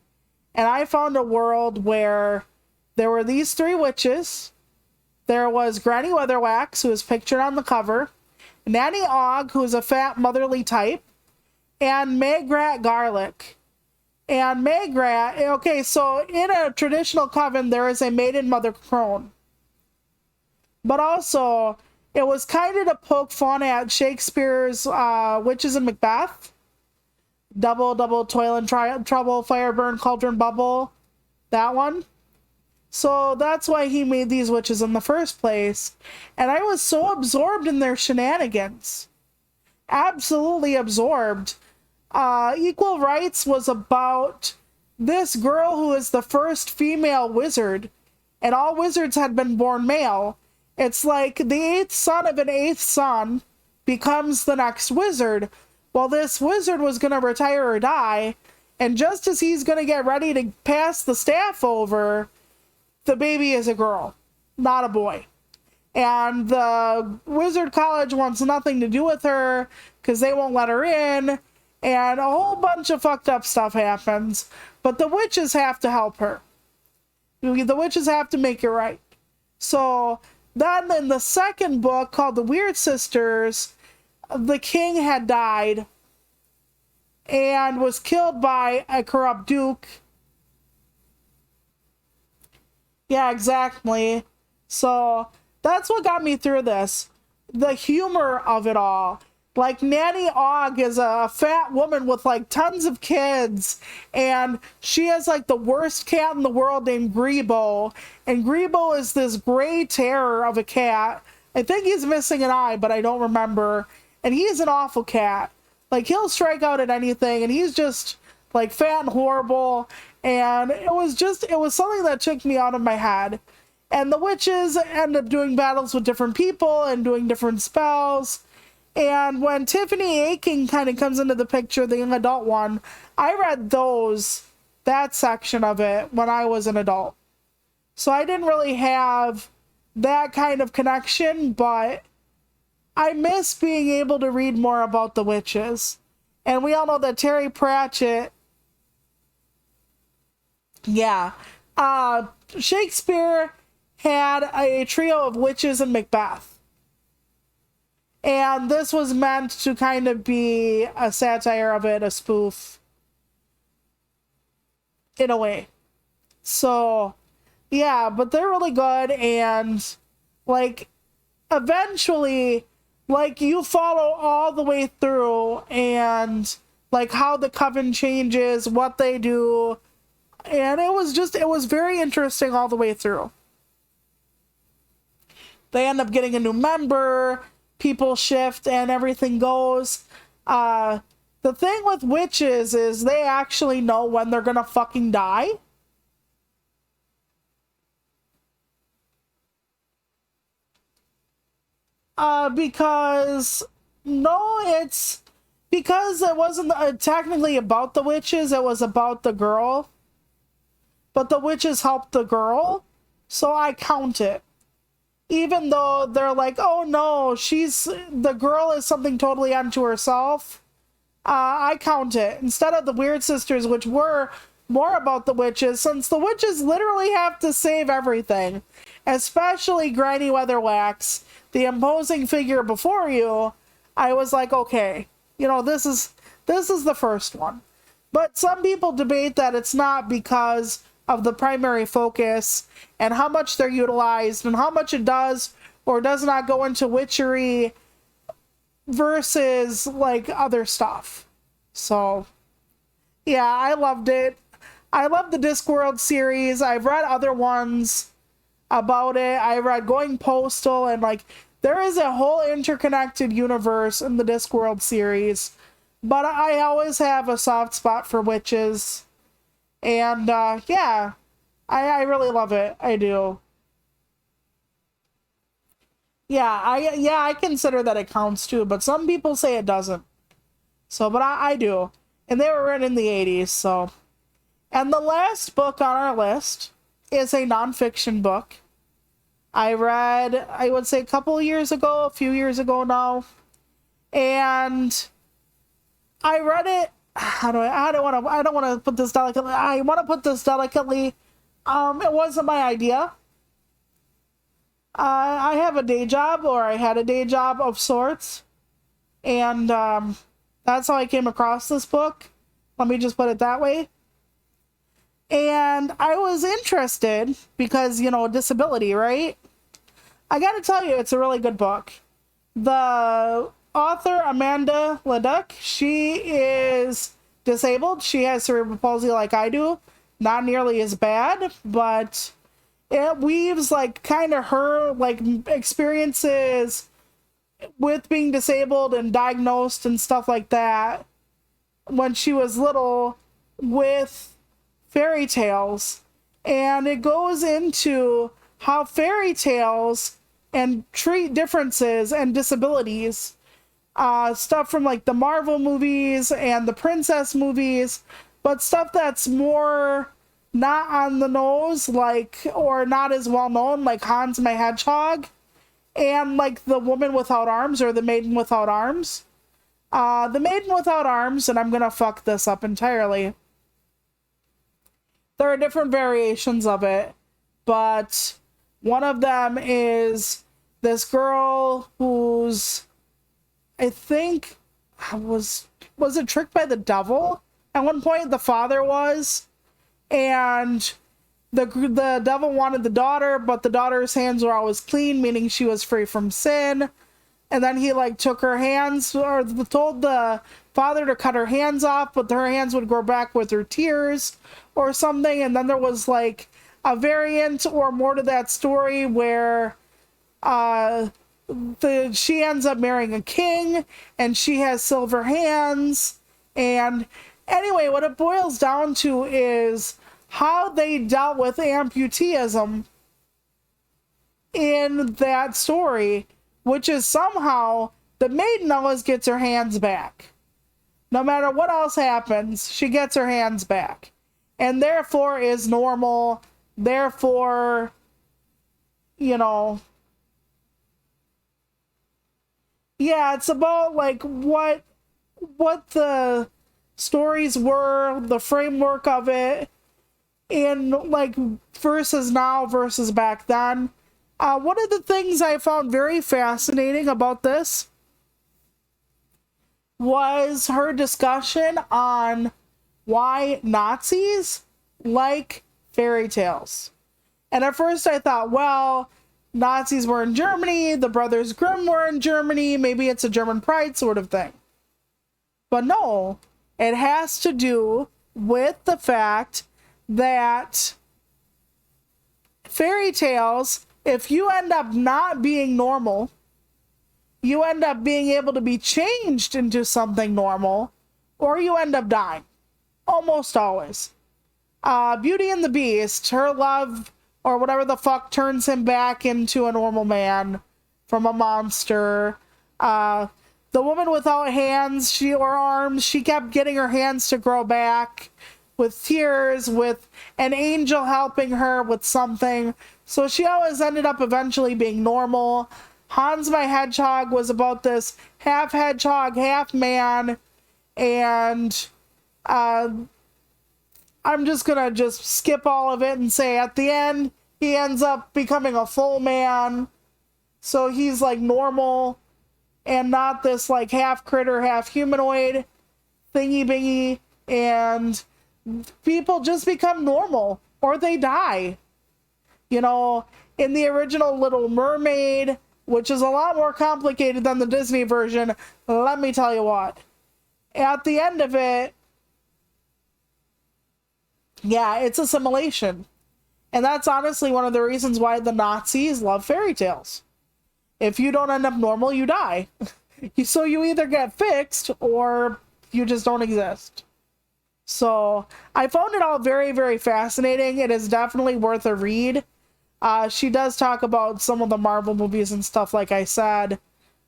And I found a world where there were these 3 witches. There was Granny Weatherwax, who is pictured on the cover, Nanny Ogg, who is a fat motherly type, and Meg Rat Garlic. And Magrat, okay, so in a traditional coven, there is a maiden mother crone. But also, it was kind of to poke fun at Shakespeare's Witches in Macbeth. Double, double, toil and trouble, fire, burn, cauldron, bubble. That one. So that's why he made these witches in the first place. And I was so absorbed in their shenanigans. Absolutely absorbed. Equal Rights was about this girl who is the first female wizard, and all wizards had been born male. It's like the eighth son of an eighth son becomes the next wizard. Well, this wizard was going to retire or die, and just as he's going to get ready to pass the staff over, the baby is a girl, not a boy. And the wizard college wants nothing to do with her because they won't let her in, and a whole bunch of fucked up stuff happens. But the witches have to help her. The witches have to make it right. So then in the second book, called The Weird Sisters, the king had died and was killed by a corrupt duke. Yeah, exactly. So that's what got me through this. The humor of it all. Like, Nanny Ogg is a fat woman with, like, tons of kids, and she has, like, the worst cat in the world named Grebo, and Grebo is this gray terror of a cat. I think he's missing an eye, but I don't remember, and he's an awful cat. Like, he'll strike out at anything, and he's just, like, fat and horrible, and it was something that took me out of my head. And the witches end up doing battles with different people and doing different spells. And when Tiffany Aching kind of comes into the picture, the young adult one, I read that section of it when I was an adult. So I didn't really have that kind of connection, but I miss being able to read more about the witches. And we all know that Terry Pratchett, Shakespeare had a trio of witches in Macbeth. And this was meant to kind of be a satire of it, a spoof, in a way. So, yeah, but they're really good, and, like, eventually, like, you follow all the way through, and, like, how the coven changes, what they do, and it was very interesting all the way through. They end up getting a new member, people shift, and everything goes. The thing with witches is they actually know when they're gonna fucking die. Because it wasn't technically about the witches, it was about the girl. But the witches helped the girl, so I count it. Even though they're like, oh no, the girl is something totally unto herself, I count it. Instead of the Weird Sisters, which were more about the witches, since the witches literally have to save everything, especially Granny Weatherwax, the imposing figure before you, I was like, okay, this is the first one. But some people debate that it's not because of the primary focus and how much they're utilized and how much it does or does not go into witchery versus, like, other stuff. So, yeah, I loved it. I love the Discworld series. I've read other ones about it. I read Going Postal, and, like, there is a whole interconnected universe in the Discworld series. But I always have a soft spot for witches. And, yeah, I really love it. I do. Yeah, I consider that it counts too, but some people say it doesn't. So, but I do. And they were written in the 80s, so. And the last book on our list is a nonfiction book. I read, I would say a few years ago now. And I read it, I don't want to put this delicately. I want to put this delicately. It wasn't my idea. I have a day job, or I had a day job of sorts. And, that's how I came across this book. Let me just put it that way. And I was interested because, disability, right? I gotta tell you, it's a really good book. The author, Amanda Leduc, she is disabled. She has cerebral palsy like I do. Not nearly as bad, but it weaves like kind of her like experiences with being disabled and diagnosed and stuff like that when she was little with fairy tales. And it goes into how fairy tales and treat differences and disabilities. Stuff from like the Marvel movies and the princess movies, but stuff that's more not on the nose, like, or not as well known, like Hans my Hedgehog, and like the Woman Without Arms or the Maiden Without Arms. The Maiden Without Arms, and I'm gonna fuck this up entirely. There are different variations of it, but one of them is this girl who's, I think, was it tricked by the devil? At one point, the father was, and the devil wanted the daughter, but the daughter's hands were always clean, meaning she was free from sin. And then he like took her hands, or told the father to cut her hands off, but her hands would grow back with her tears or something. And then there was like a variant or more to that story where she ends up marrying a king and she has silver hands. And anyway, what it boils down to is how they dealt with amputeeism in that story, which is somehow the maiden always gets her hands back. No matter what else happens, she gets her hands back. And therefore is normal. Therefore, yeah, it's about like what the stories were, the framework of it, in like versus now versus back then. One of the things I found very fascinating about this was her discussion on why Nazis like fairy tales. And at first I thought, well, Nazis were in Germany, the Brothers Grimm were in Germany, maybe it's a German pride sort of thing. But no, it has to do with the fact that fairy tales, if you end up not being normal, you end up being able to be changed into something normal, or you end up dying. Almost always. Beauty and the Beast, her love, or whatever the fuck, turns him back into a normal man from a monster. The Woman Without Hands, or arms, she kept getting her hands to grow back with tears, with an angel helping her with something. So she always ended up eventually being normal. Hans my Hedgehog was about this half hedgehog, half man. And I'm just gonna skip all of it and say at the end, he ends up becoming a full man. So he's like normal and not this like half critter, half humanoid thingy bingy. And people just become normal or they die. In the original Little Mermaid, which is a lot more complicated than the Disney version, let me tell you what. At the end of it, yeah, it's assimilation. And that's honestly one of the reasons why the Nazis love fairy tales. If you don't end up normal, you die. So you either get fixed or you just don't exist. So I found it all very, very fascinating. It is definitely worth a read. She does talk about some of the Marvel movies and stuff, like I said.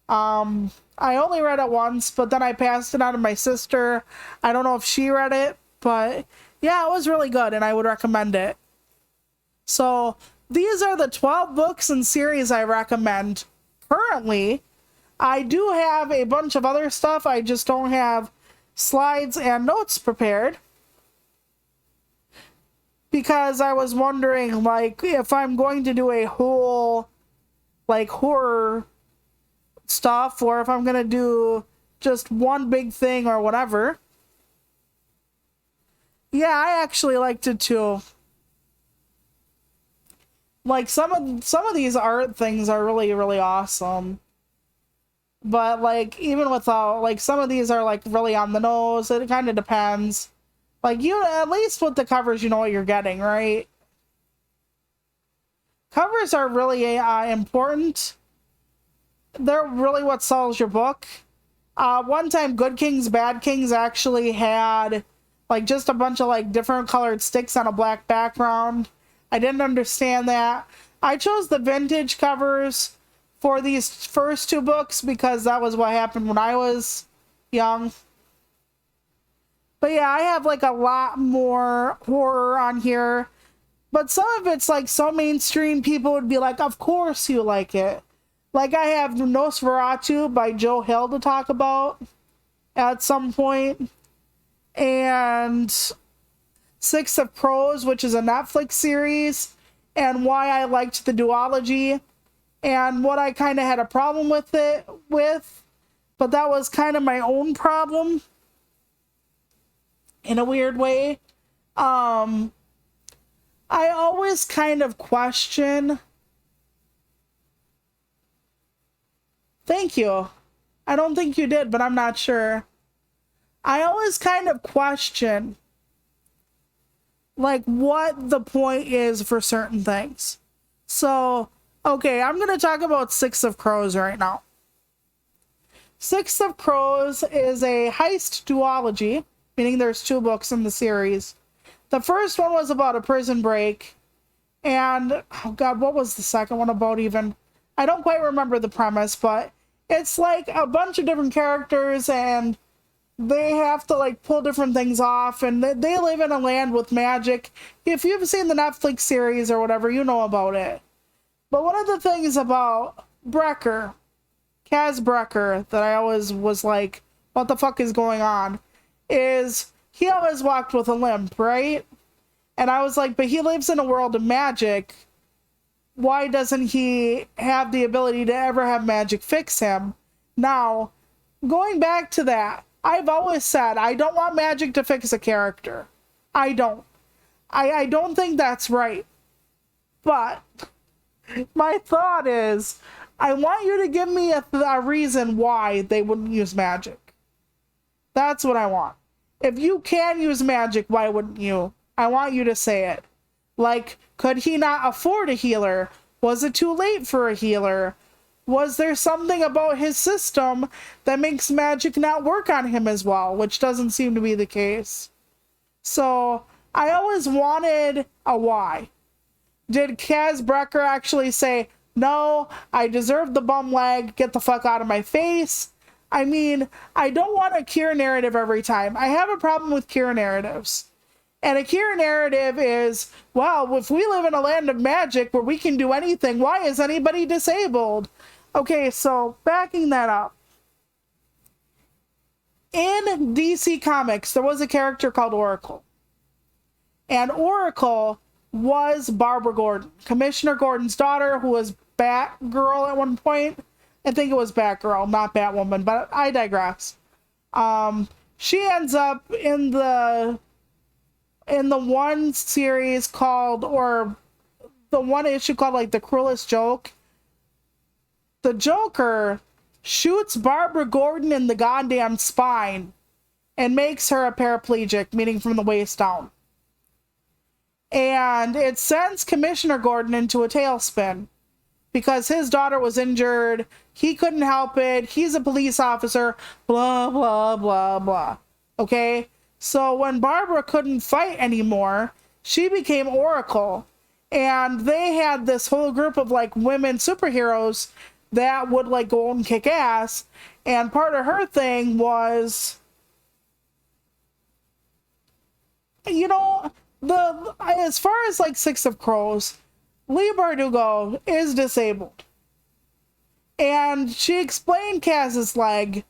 I only read it once, but then I passed it on to my sister. I don't know if she read it, but yeah, it was really good and I would recommend it. So these are the 12 books and series I recommend currently. I do have a bunch of other stuff. I just don't have slides and notes prepared, because I was wondering, like, if I'm going to do a whole, like, horror stuff, or if I'm going to do just one big thing or whatever. Yeah, I actually liked it too. Like some of these art things are really really awesome. But like even without like some of these are like really on the nose. It kind of depends. Like you at least with the covers you know what you're getting, right? Covers are really important. They're really what sells your book. One time Good Kings Bad Kings actually had like just a bunch of like different colored sticks on a black background. I didn't understand that. I chose the vintage covers for these first two books because that was what happened when I was young. But yeah, I have like a lot more horror on here. But some of it's like so mainstream, people would be like, of course you like it. Like I have Nosferatu by Joe Hill to talk about at some point. And Six of Crows, which is a Netflix series, and why I liked the duology and what I kind of had a problem with it with. But that was kind of my own problem in a weird way. I always kind of question. Thank you. I don't think you did, but I'm not sure. I always kind of question like what the point is for certain things. So, okay, I'm going to talk about Six of Crows right now. Six of Crows is a heist duology, meaning there's two books in the series. The first one was about a prison break. And, oh God, what was the second one about even? I don't quite remember the premise, but it's like a bunch of different characters and they have to like pull different things off and they live in a land with magic. If you've seen the Netflix series or whatever, you know about it. But one of the things about Brecker, Kaz Brecker, that I always was like, what the fuck is going on, is he always walked with a limp, right? And I was like, but he lives in a world of magic. Why doesn't he have the ability to ever have magic fix him? Now, going back to that, I've always said I don't want magic to fix a character. I don't. I don't think that's right. But my thought is, I want you to give me a reason why they wouldn't use magic. That's what I want. If you can use magic, why wouldn't you? I want you to say it. Like, could he not afford a healer? Was it too late for a healer? Was there something about his system that makes magic not work on him as well, which doesn't seem to be the case? So, I always wanted a why. Did Kaz Brecker actually say, no, I deserve the bum leg, get the fuck out of my face? I mean, I don't want a Kira narrative every time. I have a problem with Kira narratives. And a Kira narrative is, well, if we live in a land of magic where we can do anything, why is anybody disabled? Okay, so backing that up. In DC Comics, there was a character called Oracle. And Oracle was Barbara Gordon, Commissioner Gordon's daughter, who was Batgirl at one point. I think it was Batgirl, not Batwoman, but I digress. She ends up in the one series called, or the one issue called like The Cruelest Joke. The Joker shoots Barbara Gordon in the goddamn spine and makes her a paraplegic, meaning from the waist down. And it sends Commissioner Gordon into a tailspin because his daughter was injured. He couldn't help it. He's a police officer. Blah, blah, blah, blah. Okay? So when Barbara couldn't fight anymore, she became Oracle. And they had this whole group of like women superheroes that would like go and kick ass. And part of her thing was, you know, as far as like Six of Crows, Leigh Bardugo is disabled. And she explained Kaz's leg.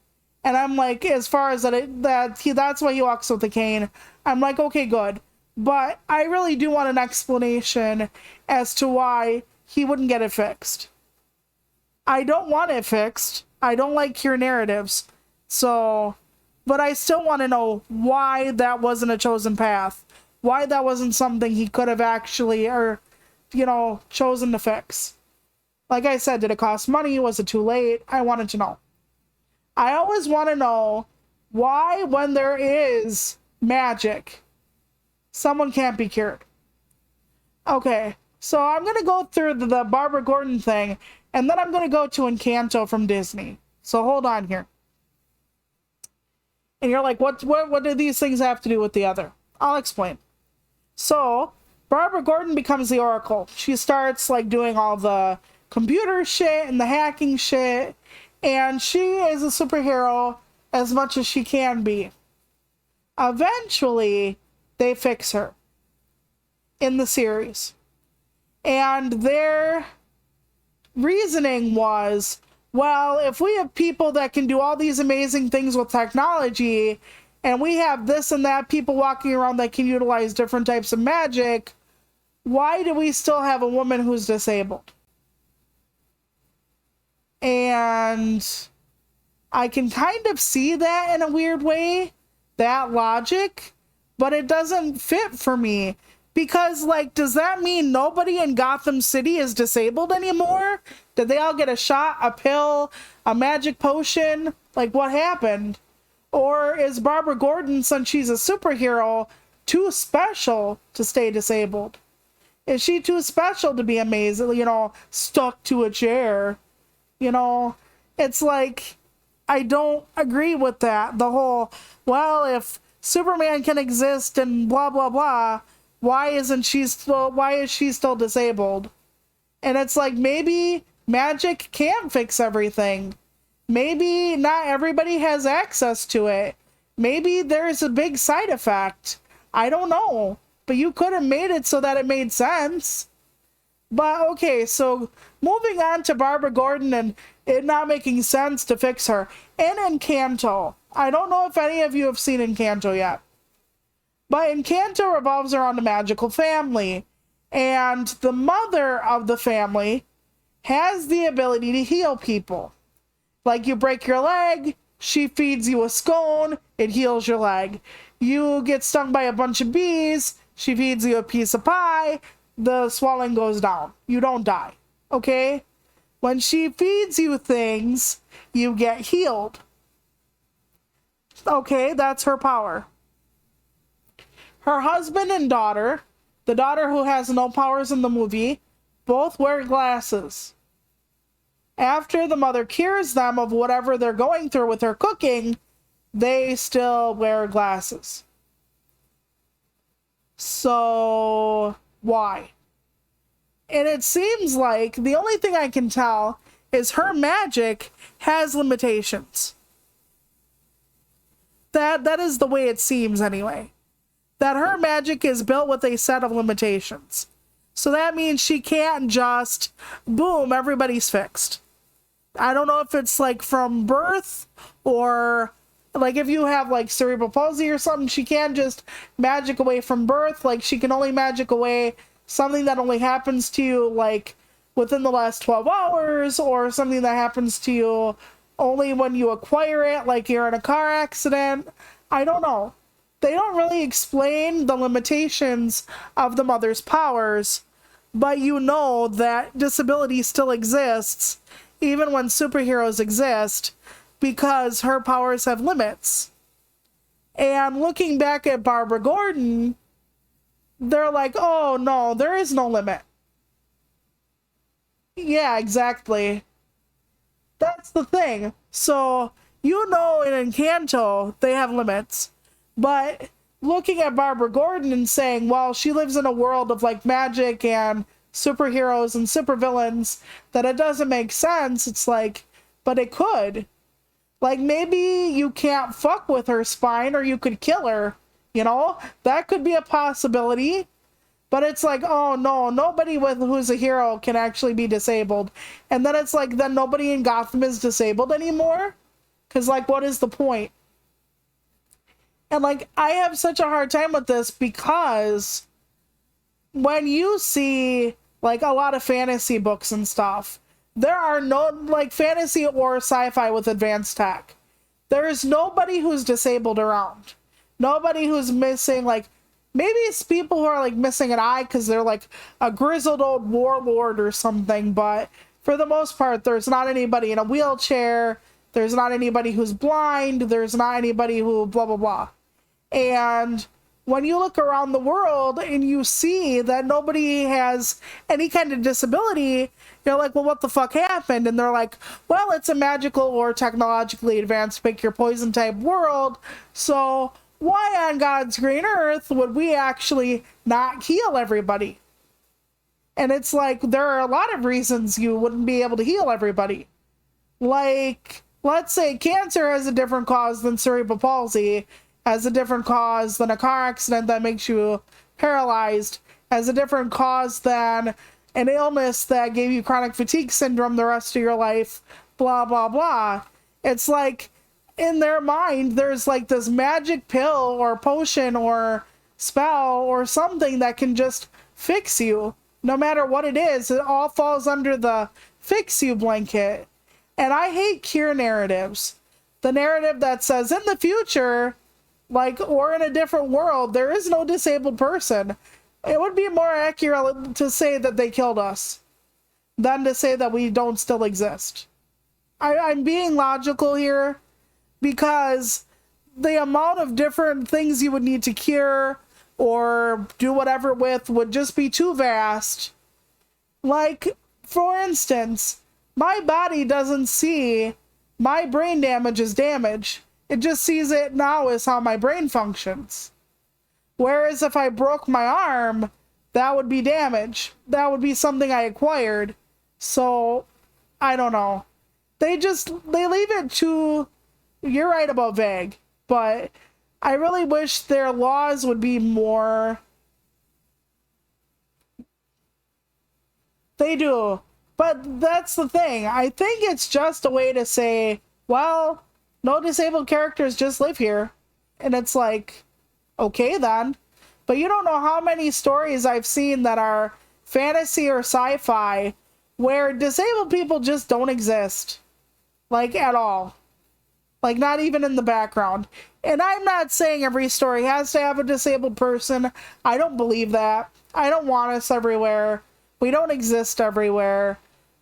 And I'm like, as far as that's why he walks with a cane. I'm like, okay, good. But I really do want an explanation as to why he wouldn't get it fixed. I don't want it fixed. I don't like Kira narratives. So, but I still want to know why that wasn't a chosen path. why that wasn't something he could have actually, or, chosen to fix. Like I said, did it cost money? Was it too late? I wanted to know. I always want to know why, when there is magic, someone can't be cured. Okay, so I'm going to go through the Barbara Gordon thing, and then I'm going to go to Encanto from Disney. So hold on here. And you're like, what do these things have to do with the other? I'll explain. So, Barbara Gordon becomes the Oracle. She starts, doing all the computer shit and the hacking shit, and she is a superhero as much as she can be. Eventually, they fix her in the series. And their reasoning was, well, if we have people that can do all these amazing things with technology, and we have this and that people walking around that can utilize different types of magic, why do we still have a woman who's disabled? And I can kind of see that in a weird way, that logic, but it doesn't fit for me. Because, does that mean nobody in Gotham City is disabled anymore? Did they all get a shot, a pill, a magic potion? What happened? Or is Barbara Gordon, since she's a superhero, too special to stay disabled? Is she too special to be amazing, stuck to a chair? It's I don't agree with that. The whole, well, if Superman can exist and blah, blah, blah, why is she still disabled? And it's maybe magic can't fix everything. Maybe not everybody has access to it. Maybe there's a big side effect. I don't know. But you could have made it so that it made sense. But okay, so moving on to Barbara Gordon and it not making sense to fix her. In Encanto, I don't know if any of you have seen Encanto yet. But Encanto revolves around a magical family. And the mother of the family has the ability to heal people. You break your leg, she feeds you a scone, it heals your leg. You get stung by a bunch of bees, she feeds you a piece of pie, the swelling goes down. You don't die. Okay? When she feeds you things, you get healed. Okay, that's her power. Her husband and daughter, the daughter who has no powers in the movie, both wear glasses. After the mother cures them of whatever they're going through with her cooking, they still wear glasses. So, why? And it seems like the only thing I can tell is her magic has limitations. That is the way it seems anyway. That her magic is built with a set of limitations. So that means she can't just, boom, everybody's fixed. I don't know if it's from birth or if you have cerebral palsy or something, she can't just magic away from birth. She can only magic away something that only happens to you within the last 12 hours or something that happens to you only when you acquire it, you're in a car accident. I don't know. They don't really explain the limitations of the mother's powers, but that disability still exists even when superheroes exist because her powers have limits. And looking back at Barbara Gordon, they're oh no, there is no limit. Yeah, exactly. That's the thing. So, in Encanto, they have limits. But looking at Barbara Gordon and saying, well, she lives in a world of magic and superheroes and supervillains, that it doesn't make sense. It's but it could. Maybe you can't fuck with her spine or you could kill her. That could be a possibility. But it's oh no, nobody who's a hero can actually be disabled. And then it's then nobody in Gotham is disabled anymore. Because what is the point? And I have such a hard time with this because when you see a lot of fantasy books and stuff, there are no fantasy or sci-fi with advanced tech. There is nobody who's disabled around. Nobody who's missing Maybe it's people who are like missing an eye because they're like a grizzled old warlord or something, but for the most part, there's not anybody in a wheelchair. There's not anybody who's blind. There's not anybody who blah, blah, blah. And when you look around the world and you see that nobody has any kind of disability, you're like, well, what the fuck happened? And they're like, well, it's a magical or technologically advanced pick your poison type world. So why on God's green earth would we actually not heal everybody? And it's like, there are a lot of reasons you wouldn't be able to heal everybody. Like, let's say cancer has a different cause than cerebral palsy, has a different cause than a car accident that makes you paralyzed, has a different cause than an illness that gave you chronic fatigue syndrome the rest of your life, blah, blah, blah. It's like, in their mind, there's like this magic pill or potion or spell or something that can just fix you. No matter what it is, it all falls under the fix you blanket. And I hate cure narratives. The narrative that says in the future, like, or in a different world, there is no disabled person. It would be more accurate to say that they killed us than to say that we don't still exist. I'm being logical here because the amount of different things you would need to cure or do whatever with would just be too vast. Like, for instance, my body doesn't see my brain damage as damage. It just sees it now as how my brain functions. Whereas if I broke my arm, that would be damage. That would be something I acquired. So, I don't know. They leave it too, you're right about vague, but I really wish their laws would be more. They do. But that's the thing. I think it's just a way to say, well, no disabled characters just live here. And it's like, okay then. But you don't know how many stories I've seen that are fantasy or sci-fi where disabled people just don't exist. Like, at all. Like, not even in the background. And I'm not saying every story has to have a disabled person. I don't believe that. I don't want us everywhere. We don't exist everywhere.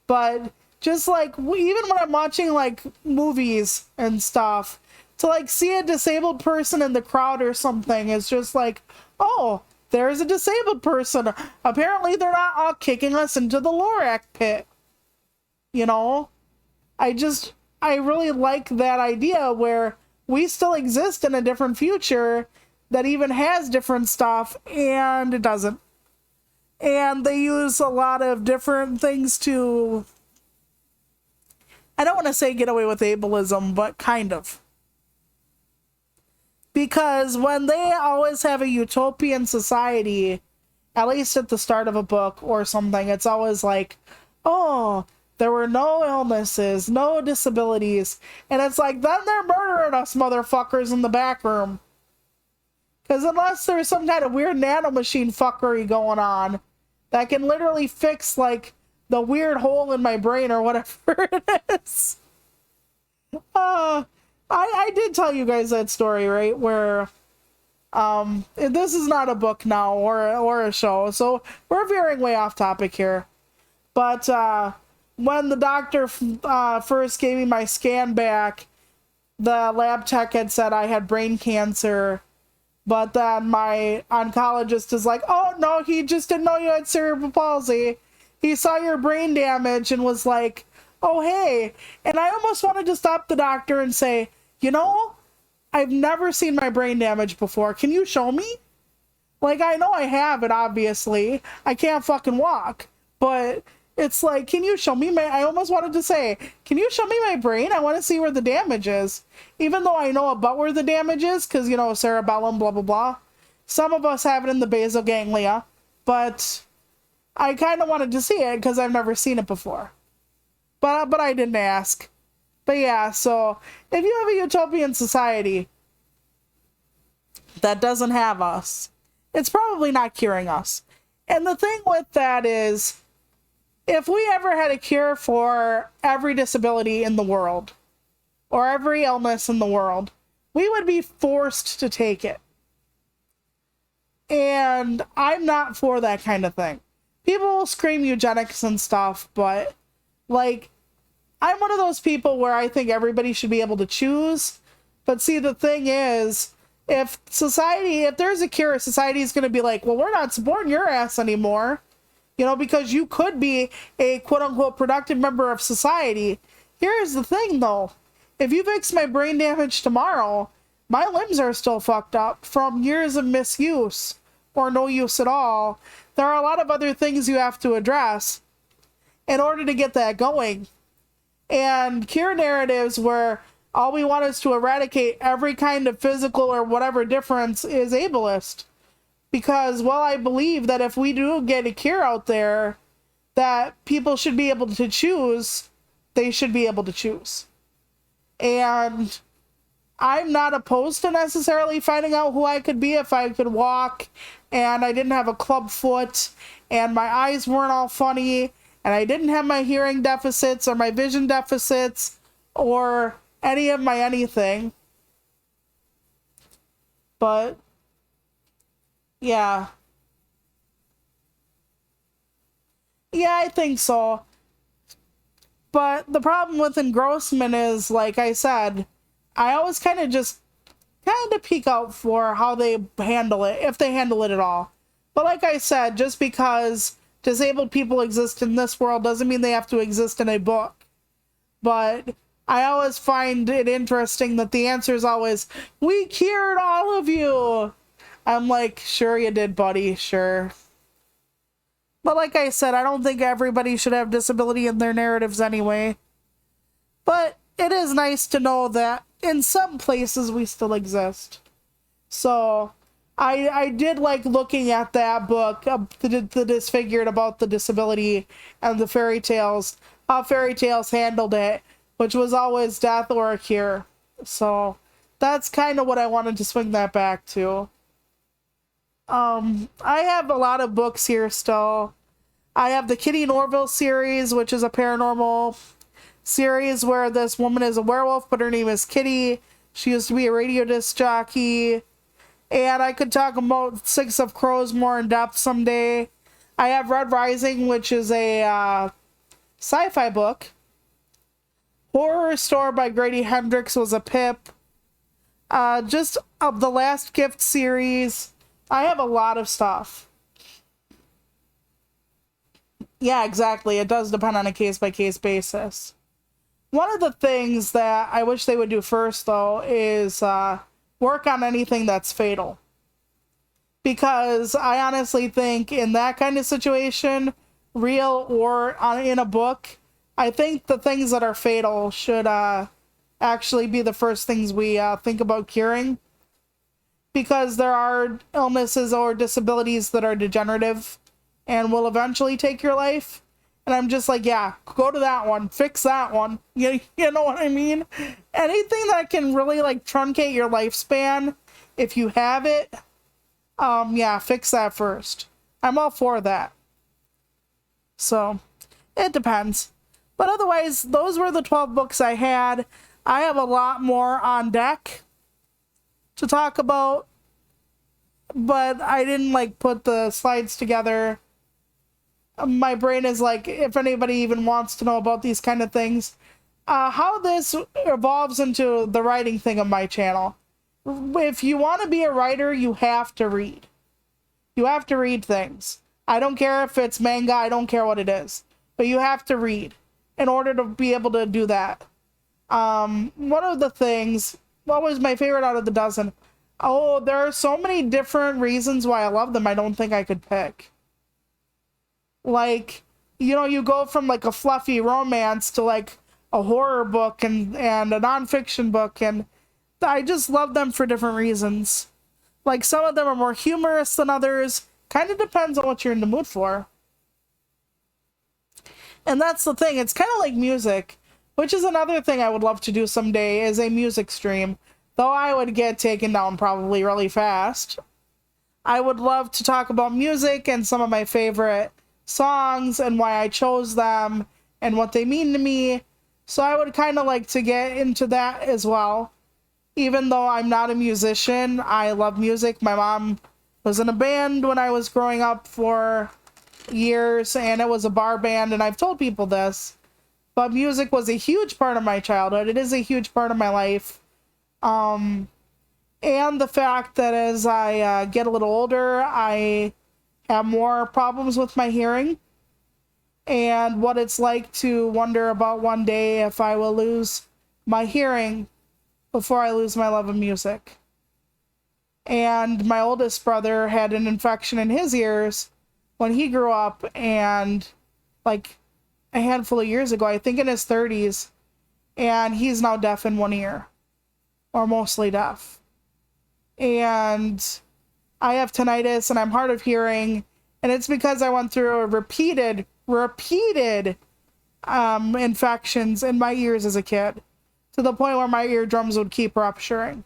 But just like, even when I'm watching like movies and stuff, to like see a disabled person in the crowd or something is just like, oh, there's a disabled person. Apparently they're not all kicking us into the Lorax pit. You know? I really like that idea where we still exist in a different future that even has different stuff and it doesn't. And they use a lot of different things to, I don't want to say get away with ableism, but kind of. Because when they always have a utopian society, at least at the start of a book or something, it's always like, oh, there were no illnesses, no disabilities. And it's like, then they're murdering us motherfuckers in the back room. Because unless there's some kind of weird nanomachine fuckery going on that can literally fix, like, the weird hole in my brain or whatever it is. I did tell you guys that story, right? Where, this is not a book now or a show, so we're veering way off topic here. But, when the doctor first gave me my scan back, the lab tech had said I had brain cancer, but then my oncologist is like, oh, no, he just didn't know you had cerebral palsy. He saw your brain damage and was like, oh, hey. And I almost wanted to stop the doctor and say, you know, I've never seen my brain damage before. Can you show me? Like, I know I have it, obviously. I can't fucking walk. But it's like, can you show me I almost wanted to say, can you show me my brain? I want to see where the damage is. Even though I know about where the damage is, because, you know, cerebellum, blah, blah, blah. Some of us have it in the basal ganglia, but I kind of wanted to see it because I've never seen it before. But I didn't ask. But yeah, so if you have a utopian society that doesn't have us, it's probably not curing us. And the thing with that is, if we ever had a cure for every disability in the world, or every illness in the world, we would be forced to take it. And I'm not for that kind of thing. People will scream eugenics and stuff, but like, I'm one of those people where I think everybody should be able to choose. But see, the thing is, if there's a cure, society is going to be like, well, we're not supporting your ass anymore. You know, because you could be a quote unquote productive member of society. Here's the thing though. If you fix my brain damage tomorrow, my limbs are still fucked up from years of misuse or no use at all. There are a lot of other things you have to address in order to get that going. And cure narratives where all we want is to eradicate every kind of physical or whatever difference is ableist. Because, well, I believe that if we do get a cure out there that people should be able to choose, they should be able to choose. And I'm not opposed to necessarily finding out who I could be if I could walk and I didn't have a club foot and my eyes weren't all funny and I didn't have my hearing deficits or my vision deficits or any of my anything. But yeah. Yeah, I think so. But the problem with engrossment is, like I said, I always kind of peek out for how they handle it, if they handle it at all. But like I said, just because disabled people exist in this world doesn't mean they have to exist in a book. But I always find it interesting that the answer is always, we cured all of you. I'm like, sure you did, buddy, sure. But like I said, I don't think everybody should have disability in their narratives anyway. But it is nice to know that in some places we still exist. So I did like looking at that book, the Disfigured, about the disability and the fairy tales, how fairy tales handled it, which was always death or a cure. So that's kind of what I wanted to swing that back to. I have a lot of books here still. I have the Kitty Norville series, which is a paranormal series where this woman is a werewolf, but her name is Kitty. She used to be a radio disc jockey. And I could talk about Six of Crows more in depth someday. I have Red Rising, which is a sci-fi book. Horror Store by Grady Hendrix was a pip. Just of the Last Gift series. I have a lot of stuff. Yeah, exactly. It does depend on a case-by-case basis. One of the things that I wish they would do first, though, is work on anything that's fatal. Because I honestly think in that kind of situation, real or in a book, I think the things that are fatal should actually be the first things we think about curing. Because there are illnesses or disabilities that are degenerative and will eventually take your life. And I'm just like, yeah, go to that one. Fix that one. You know what I mean? Anything that can really like truncate your lifespan, if you have it, yeah, fix that first. I'm all for that. So, it depends. But otherwise, those were the 12 books I had. I have a lot more on deck to talk about, but I didn't like put the slides together. My brain is like, if anybody even wants to know about these kind of things, how this evolves into the writing thing of my channel. If you want to be a writer, you have to read. You have to read things. I don't care if it's manga, I don't care what it is, but you have to read in order to be able to do that. One of the things, what was my favorite out of the dozen? Oh, there are so many different reasons why I love them, I don't think I could pick. Like, you know, you go from like a fluffy romance to like a horror book and a nonfiction book, and I just love them for different reasons. Like, some of them are more humorous than others. Kind of depends on what you're in the mood for. And that's the thing, it's kind of like music, which is another thing I would love to do someday, is a music stream. Though I would get taken down probably really fast. I would love to talk about music and some of my favorite songs and why I chose them and what they mean to me. So I would kind of like to get into that as well. Even though I'm not a musician, I love music. My mom Was in a band when I was growing up for years, and it was a bar band, and I've told people this, but music was a huge part of my childhood. It is a huge part of my life. And the fact that as I get a little older, I have more problems with my hearing, and what it's like to wonder about one day if I will lose my hearing before I lose my love of music. And my oldest brother had an infection in his ears when he grew up, and like a handful of years ago, I think in his 30s, and he's now deaf in one ear, or mostly deaf. And I have tinnitus and I'm hard of hearing, and it's because I went through a repeated infections in my ears as a kid, to the point where my eardrums would keep rupturing.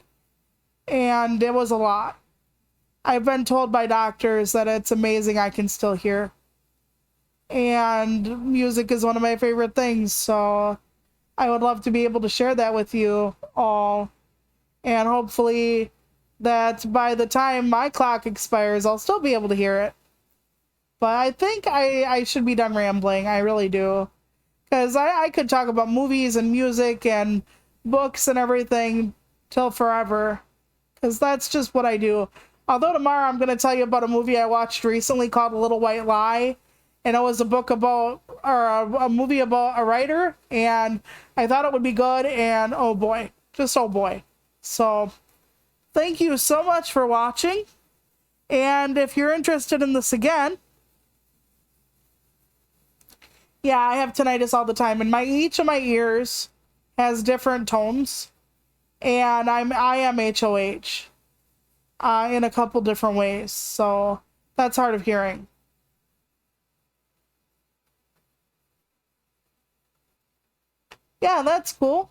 And it was a lot. I've been told by doctors that it's amazing I can still hear. And music is one of my favorite things, so I would love to be able to share that with you all. And hopefully that by the time my clock expires, I'll still be able to hear it. But I think I should be done rambling. I really do. Because I could talk about movies and music and books and everything till forever. Because that's just what I do. Although tomorrow I'm going to tell you about a movie I watched recently called A Little White Lie. And it was a book about, or a movie about a writer. And I thought it would be good. And oh boy. Just oh boy. So thank you so much for watching. And if you're interested in this again, yeah, I have tinnitus all the time. And each of my ears has different tones. And I am HOH in a couple different ways, so that's hard of hearing. Yeah, that's cool.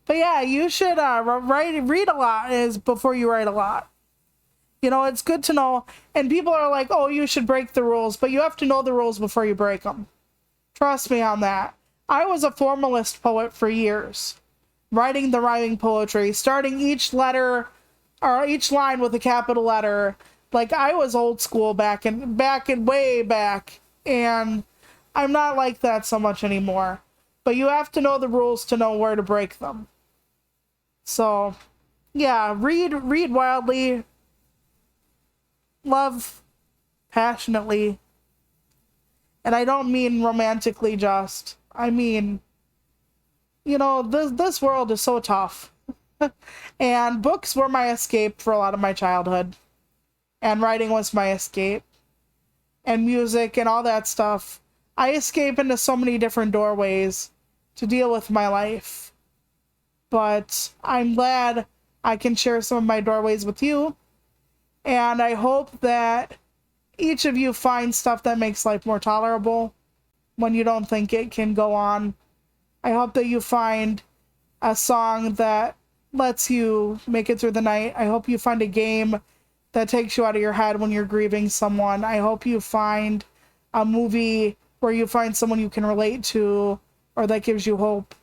But yeah, you should read a lot before you write a lot. You know, it's good to know. And people are like, oh, you should break the rules, but you have to know the rules before you break them. Trust me on that. I was a formalist poet for years, writing the rhyming poetry, starting each letter or each line with a capital letter. Like, I was old school back and way back, and I'm not like that so much anymore. But you have to know the rules to know where to break them. So, yeah, read wildly, love passionately, and I don't mean romantically just. I mean, you know, this world is so tough. And books were my escape for a lot of my childhood. And writing was my escape. And music and all that stuff. I escape into so many different doorways to deal with my life. But I'm glad I can share some of my doorways with you. And I hope that each of you finds stuff that makes life more tolerable when you don't think it can go on. I hope that you find a song that lets you make it through the night. I hope you find a game that takes you out of your head when you're grieving someone. I hope you find a movie where you find someone you can relate to or that gives you hope.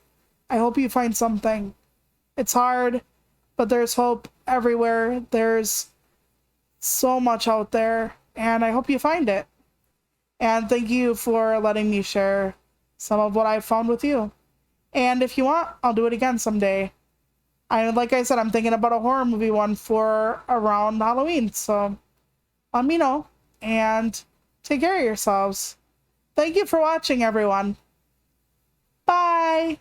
I hope you find something. It's hard, but there's hope everywhere. There's so much out there, and I hope you find it. And thank you for letting me share some of what I've found with you. And if you want, I'll do it again someday. Like I said, I'm thinking about a horror movie one for around Halloween, so let me know. And take care of yourselves. Thank you for watching, everyone. Bye!